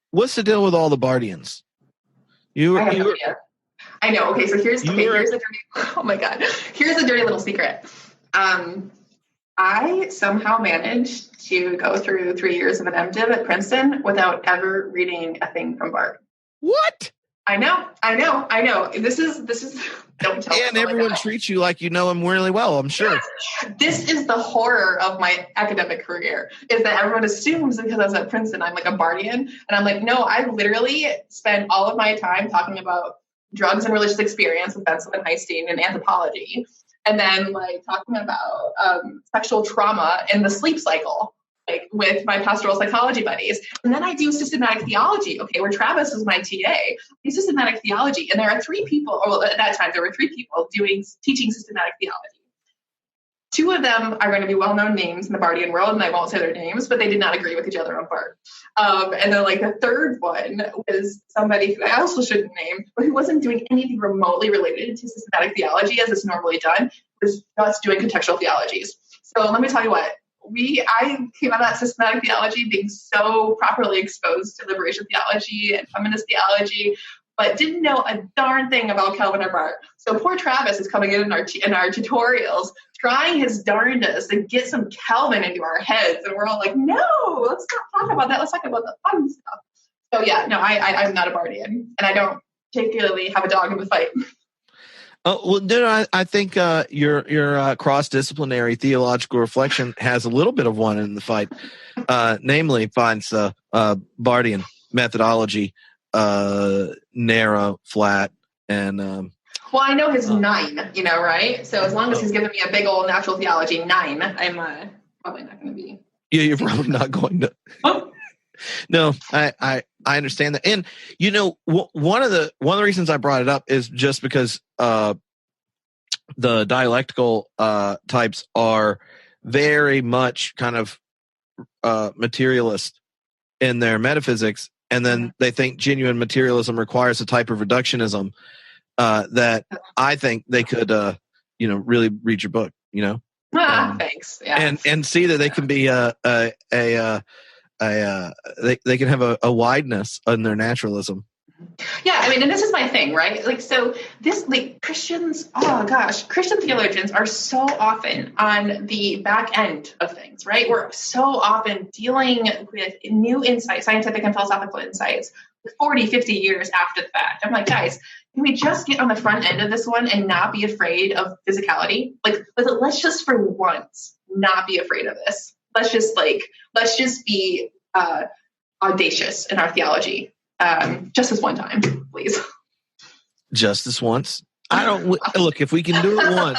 what's the deal with all the Bardians? I know. Okay, so here's a dirty. Oh my God, here's a dirty little secret. I somehow managed to go through 3 years of an MDiv at Princeton without ever reading a thing from Bart. What? I know. This is don't tell. And everyone treats you like you know him really well, I'm sure. This is the horror of my academic career, is that everyone assumes because I was at Princeton, I'm like a Bardian. And I'm like, no, I literally spent all of my time talking about drugs and religious experience with Benson and Heinstein and anthropology. And then like talking about sexual trauma and the sleep cycle, like with my pastoral psychology buddies. And then I do systematic theology, okay, where Travis is my TA. I do systematic theology. And there are 3 people, or at that time, there were 3 people teaching systematic theology. 2 of them are going to be well-known names in the Bardian world, and I won't say their names, but they did not agree with each other on part. And then like the third one was somebody who I also shouldn't name, but who wasn't doing anything remotely related to systematic theology as it's normally done, was just doing contextual theologies. So let me tell you what, I came out of that systematic theology being so properly exposed to liberation theology and feminist theology, but didn't know a darn thing about Calvin or Barth. So poor Travis is coming in our tutorials, trying his darndest to get some Calvin into our heads. And we're all like, no, let's not talk about that. Let's talk about the fun stuff. So yeah, no, I'm not a Bardian, and I don't particularly have a dog in the fight. Oh, well, no, I think your cross-disciplinary theological reflection has a little bit of one in the fight, namely finds Bardian methodology narrow, flat, and well, I know his 9, right? So as long as he's giving me a big old natural theology 9, I'm probably not going to be. Yeah, you're probably not going to. Oh. No, I understand that, and one of the reasons I brought it up is just because the dialectical types are very much kind of materialist in their metaphysics, and then they think genuine materialism requires a type of reductionism that I think they could really read your book, thanks, yeah, and see that they can be they can have a wideness in their naturalism. Yeah, I mean, and this is my thing, right? Like, so this, like, Christian theologians are so often on the back end of things, right? We're so often dealing with new insights, scientific and philosophical insights, 40, 50 years after the fact. I'm like, guys, can we just get on the front end of this one and not be afraid of physicality? Like, let's just for once not be afraid of this. Let's just be audacious in our theology. Just this one time, please. Just this once. I don't look, if we can do it once,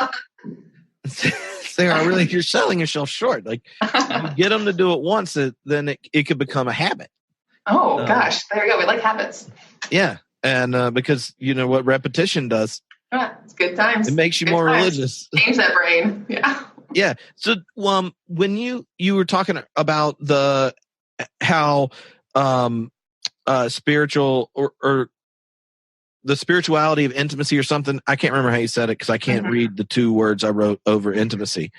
Sarah, really, you're selling yourself short. Like, you get them to do it once, then it could become a habit. Oh gosh, there we go. We like habits. Yeah, and because you know what repetition does. It's good times. It makes you more religious. Change that brain. Yeah. Yeah. So, when you were talking about how spiritual or the spirituality of intimacy or something, I can't remember how you said it because I can't read the 2 words I wrote over intimacy.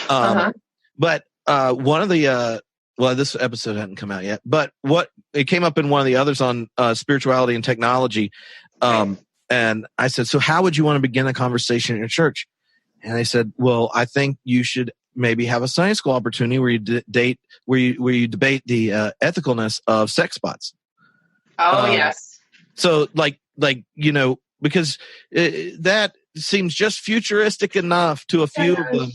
But one of the this episode hadn't come out yet, but it came up in one of the others on spirituality and technology. And I said, so how would you want to begin a conversation in your church? And they said, well, I think you should maybe have a Sunday school opportunity where you debate the ethicalness of sex bots. Oh, yes. So because that seems just futuristic enough to a few of them,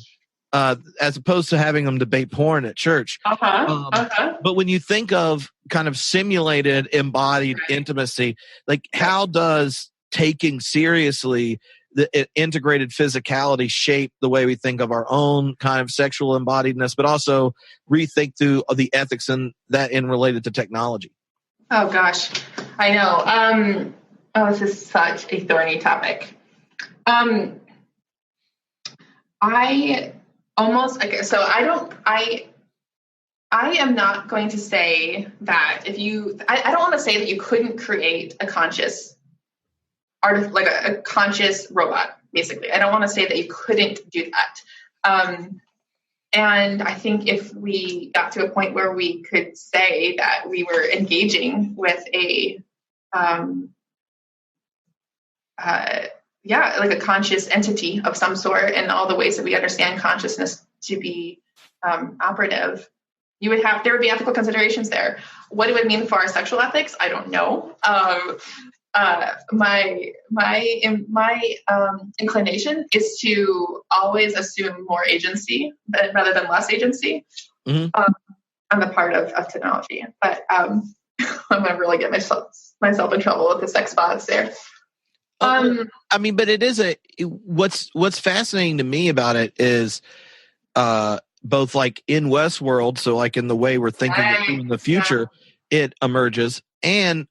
as opposed to having them debate porn at church. But when you think of kind of simulated embodied intimacy, like how does taking seriously the integrated physicality shape the way we think of our own kind of sexual embodiedness, but also rethink through the ethics and that in related to technology? Oh gosh, I know. This is such a thorny topic. I am not going to say that I don't want to say that you couldn't create a conscious a conscious robot, basically. I don't want to say that you couldn't do that. And I think if we got to a point where we could say that we were engaging with a conscious entity of some sort, and all the ways that we understand consciousness to be operative, there would be ethical considerations there. What it would mean for our sexual ethics, I don't know. My inclination is to always assume more agency rather than less agency on the part of technology. But I'm going to really get myself in trouble with the sex bots there. I mean, but it is what's fascinating to me about it is both like in Westworld, so like in the way we're thinking in the future, it emerges, and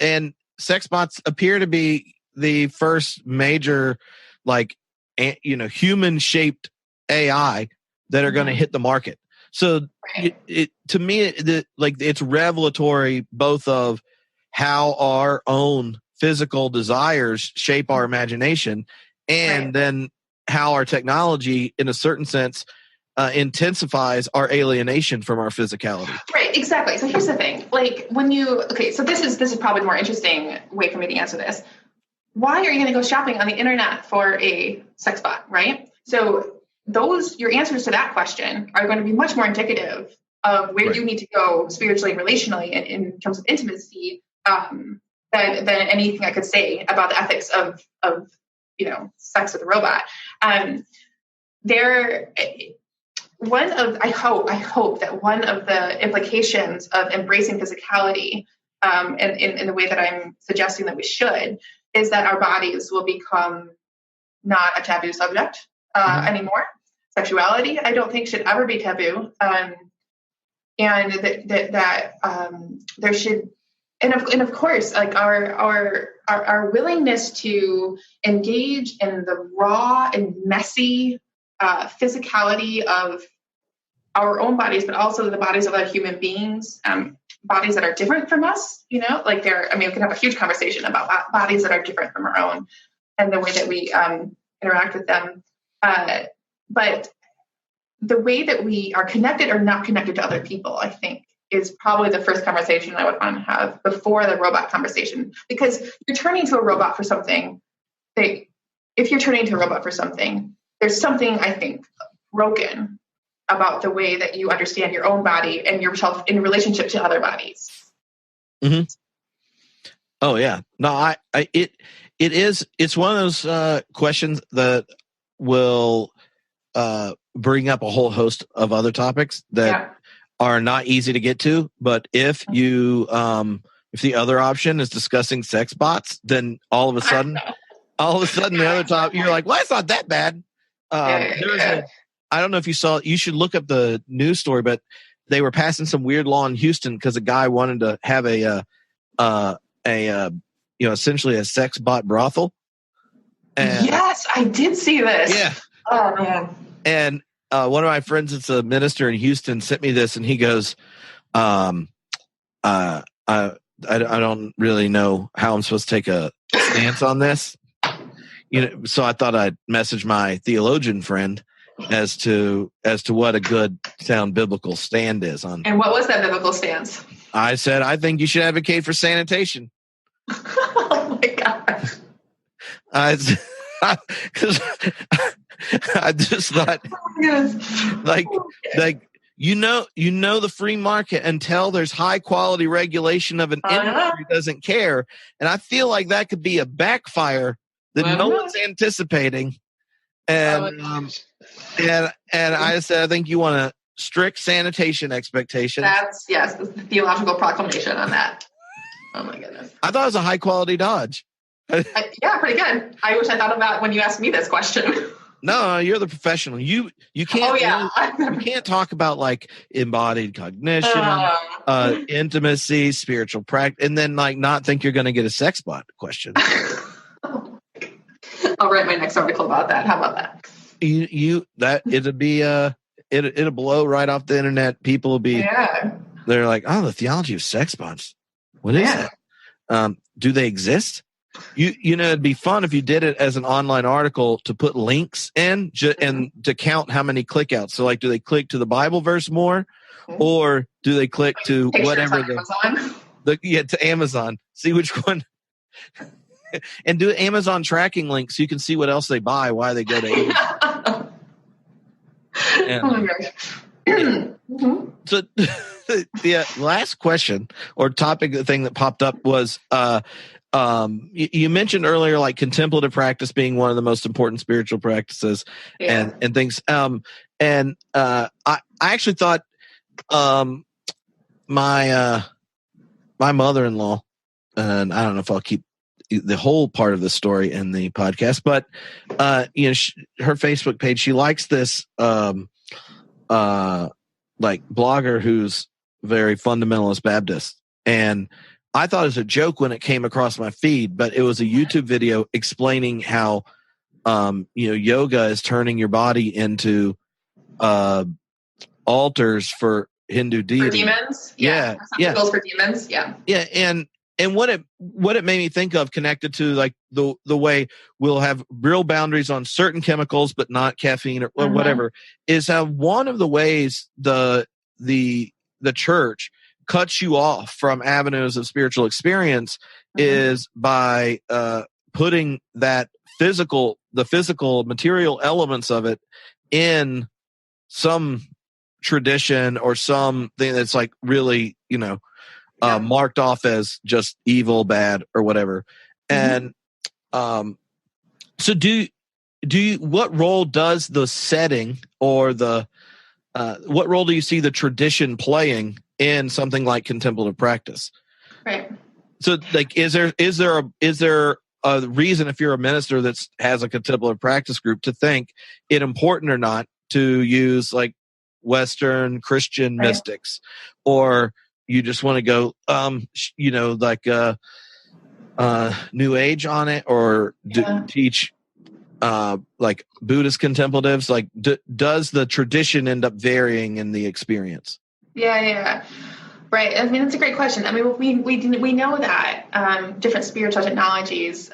and sex bots appear to be the first major, like, human shaped AI that are going to hit the market. So to me, it's revelatory both of how our own physical desires shape our imagination, and then how our technology, in a certain sense, intensifies our alienation from our physicality. Right, exactly. So here's the thing: like so this is probably the more interesting way for me to answer this. Why are you going to go shopping on the internet for a sex bot, right? So your answers to that question are going to be much more indicative of where you need to go spiritually and relationally in terms of intimacy than anything I could say about the ethics of sex with a robot. I hope that one of the implications of embracing physicality, and in the way that I'm suggesting that we should, is that our bodies will become not a taboo subject anymore. Sexuality, I don't think, should ever be taboo, and that there should, and of course, like our willingness to engage in the raw and messy physicality of our own bodies, but also the bodies of other human beings, bodies that are different from us, we can have a huge conversation about bodies that are different from our own and the way that we interact with them. But the way that we are connected or not connected to other people, I think, is probably the first conversation I would want to have before the robot conversation, because you're turning to a robot for something. If you're turning to a robot for something, there's something, I think, broken about the way that you understand your own body and yourself in relationship to other bodies. Mm-hmm. Oh yeah, no, it's one of those questions that will bring up a whole host of other topics that are not easy to get to. But if if the other option is discussing sex bots, then all of a sudden the other topic, you're like, well, it's not that bad. I don't know if you saw, you should look up the news story, but they were passing some weird law in Houston because a guy wanted to have essentially a sex bot brothel. And, yes, I did see this. Yeah. Oh man. And one of my friends that's a minister in Houston sent me this, and he goes, I don't really know how I'm supposed to take a stance on this. So I thought I'd message my theologian friend as to what a good sound biblical stand is on. And what was that biblical stance? I said, I think you should advocate for sanitation. Oh my gosh. Because I just thought, the free market until there's high quality regulation of an industry doesn't care, and I feel like that could be a backfire that no one's anticipating. And I said, I think you want a strict sanitation expectations. That's the theological proclamation on that. Oh my goodness! I thought it was a high quality dodge. Yeah, pretty good. I wish I thought of that when you asked me this question. No, you're the professional. You can't. You can't talk about like embodied cognition, intimacy, spiritual practice, and then like not think you're going to get a sex bot question. I'll write my next article about that. How about that? It'll blow right off the internet. People will be. Yeah. They're like, oh, the theology of sex bots. What is that? Do they exist? It'd be fun if you did it as an online article to put links in and to count how many click outs. So like, do they click to the Bible verse more, or do they click to whatever to Amazon? See which one, and do Amazon tracking links so you can see what else they buy, why they go to Amazon. Oh my gosh. So the last question or topic, the thing that popped up was, you mentioned earlier, like contemplative practice being one of the most important spiritual practices and things. I actually thought, my mother-in-law, and I don't know if I'll keep the whole part of the story in the podcast, but, her Facebook page, she likes this, like blogger who's very fundamentalist Baptist. And I thought it was a joke when it came across my feed, but it was a YouTube video explaining how, yoga is turning your body into, altars for Hindu deities. For demons? Yeah. For demons? Yeah. Yeah. And what it made me think of, connected to like the way we'll have real boundaries on certain chemicals, but not caffeine or whatever, is how one of the ways the church cuts you off from avenues of spiritual experience is by putting the physical material elements of it in some tradition or something that's like really, marked off as just evil, bad, or whatever. And so do you, what role does the setting or what role do you see the tradition playing in something like contemplative practice? Right. So like, is there a reason, if you're a minister that has a contemplative practice group, to think it important or not to use like Western Christian mystics, or you just want to go, New Age on it, or teach like Buddhist contemplatives? Like, does the tradition end up varying in the experience? Yeah. Right. I mean, that's a great question. I mean, we know that different spiritual technologies,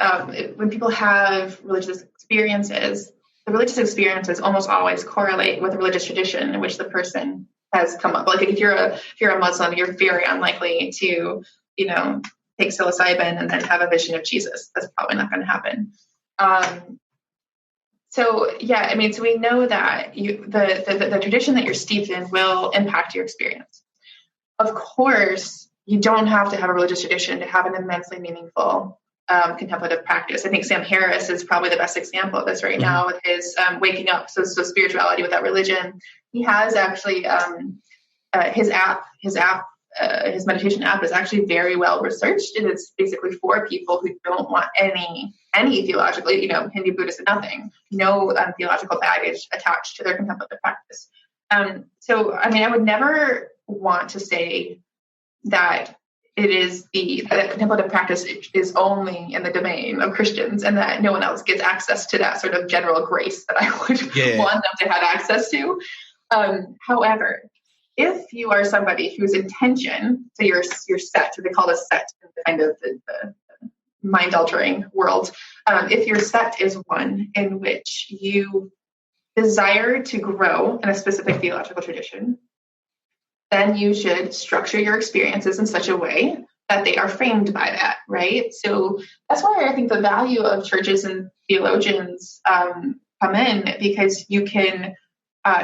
when people have religious experiences, the religious experiences almost always correlate with the religious tradition in which the person has come up. Like if you're a Muslim, you're very unlikely to, take psilocybin and then have a vision of Jesus. That's probably not going to happen. So we know that the tradition that you're steeped in will impact your experience. Of course, you don't have to have a religious tradition to have an immensely meaningful contemplative practice. I think Sam Harris is probably the best example of this right now with his waking up. So spirituality without religion. He has actually his meditation app is actually very well researched, and it's basically for people who don't want any theologically, Hindu, Buddhist, nothing, no theological baggage attached to their contemplative practice. So, I mean, I would never want to say that that contemplative practice is only in the domain of Christians and that no one else gets access to that sort of general grace that I would want them to have access to. However, if you are somebody whose intention, so you're set, they call this set in kind of the mind-altering world, if your set is one in which you desire to grow in a specific theological tradition, then you should structure your experiences in such a way that they are framed by that, right? So that's why I think the value of churches and theologians come in, because you can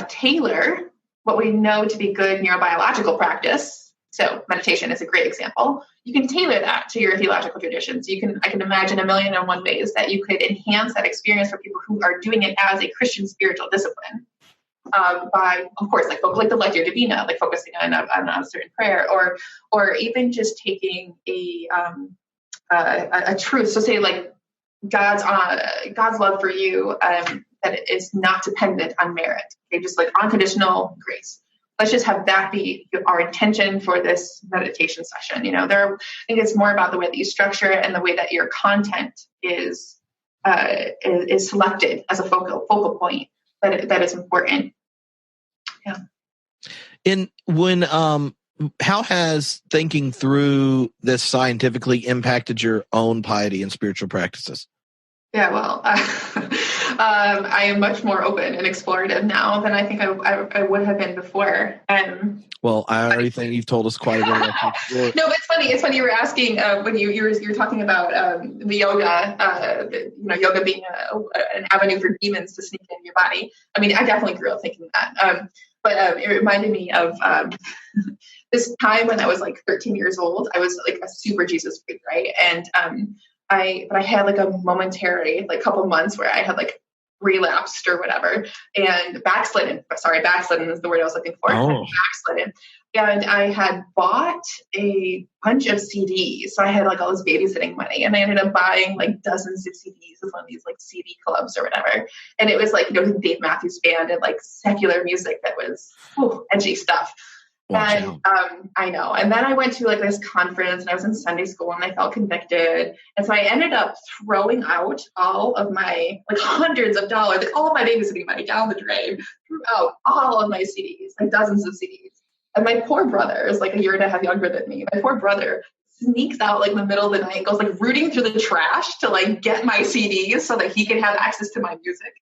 tailor what we know to be good neurobiological practice. So meditation is a great example. You can tailor that to your theological traditions. I can imagine 1,000,001 ways that you could enhance that experience for people who are doing it as a Christian spiritual discipline. By, of course, like the Lectio Divina, like focusing on a certain prayer, or even just taking a truth. So say like God's love for you, that is not dependent on merit. Okay, just like unconditional grace. Let's just have that be our intention for this meditation session. I think it's more about the way that you structure it and the way that your content is selected as a focal point that is important. Yeah. How has thinking through this scientifically impacted your own piety and spiritual practices? Yeah, well, I am much more open and explorative now than I think I would have been before. Well, I already think you've told us quite a bit. No, but it's funny. You were asking when you were talking about the yoga, yoga being an avenue for demons to sneak into your body. I mean, I definitely grew up thinking that. But it reminded me of this time when I was like 13 years old. I was like a super Jesus freak, right? And I had like a momentary, like couple months where I had like relapsed or whatever and backslidden. Sorry, backslidden is the word I was looking for. Oh. Backslidden. And I had bought a bunch of CDs. So I had like all this babysitting money and I ended up buying like dozens of CDs with one of these like CD clubs or whatever. And it was like, Dave Matthews Band and like secular music that was edgy stuff. And I know. And then I went to like this conference and I was in Sunday school and I felt convicted. And so I ended up throwing out all of my like hundreds of dollars, like all of my babysitting money down the drain, threw out all of my CDs, like dozens of CDs. And my poor brother is like a year and a half younger than me. My poor brother sneaks out like in the middle of the night and goes like rooting through the trash to like get my CDs so that he can have access to my music.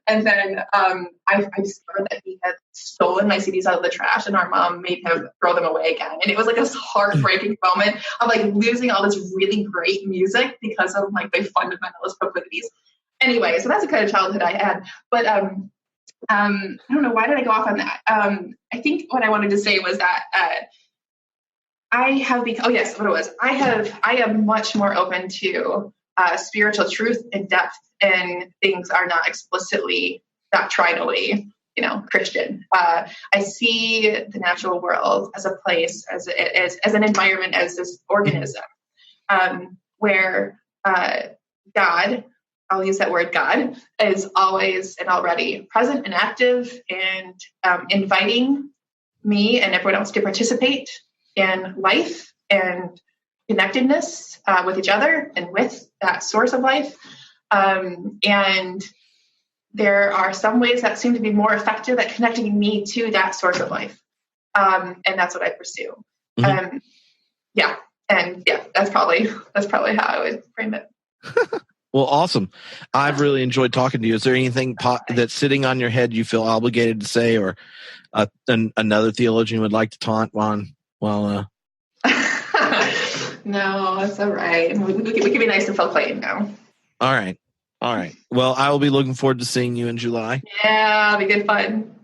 And then I discovered that he had stolen my CDs out of the trash and our mom made him throw them away again. And it was like this heartbreaking moment of like losing all this really great music because of like my fundamentalist proclivities. Anyway, so that's the kind of childhood I had. But I don't know, why did I go off on that? I think what I wanted to say was that I have become, I am much more open to spiritual truth and depth, and things are not explicitly doctrinally, Christian. I see the natural world as a place, as an environment, as this organism, where God, I'll use that word, God, is always and already present and active and inviting me and everyone else to participate in life and connectedness with each other and with that source of life. And there are some ways that seem to be more effective at connecting me to that source of life. And that's what I pursue. Mm-hmm. That's probably how I would frame it. Well, awesome. I've really enjoyed talking to you. Is there anything that's sitting on your head you feel obligated to say, or another theologian would like to taunt while No, that's all right. We can be nice to Phil Clayton now. All right. Well, I will be looking forward to seeing you in July. Yeah, it'll be good fun.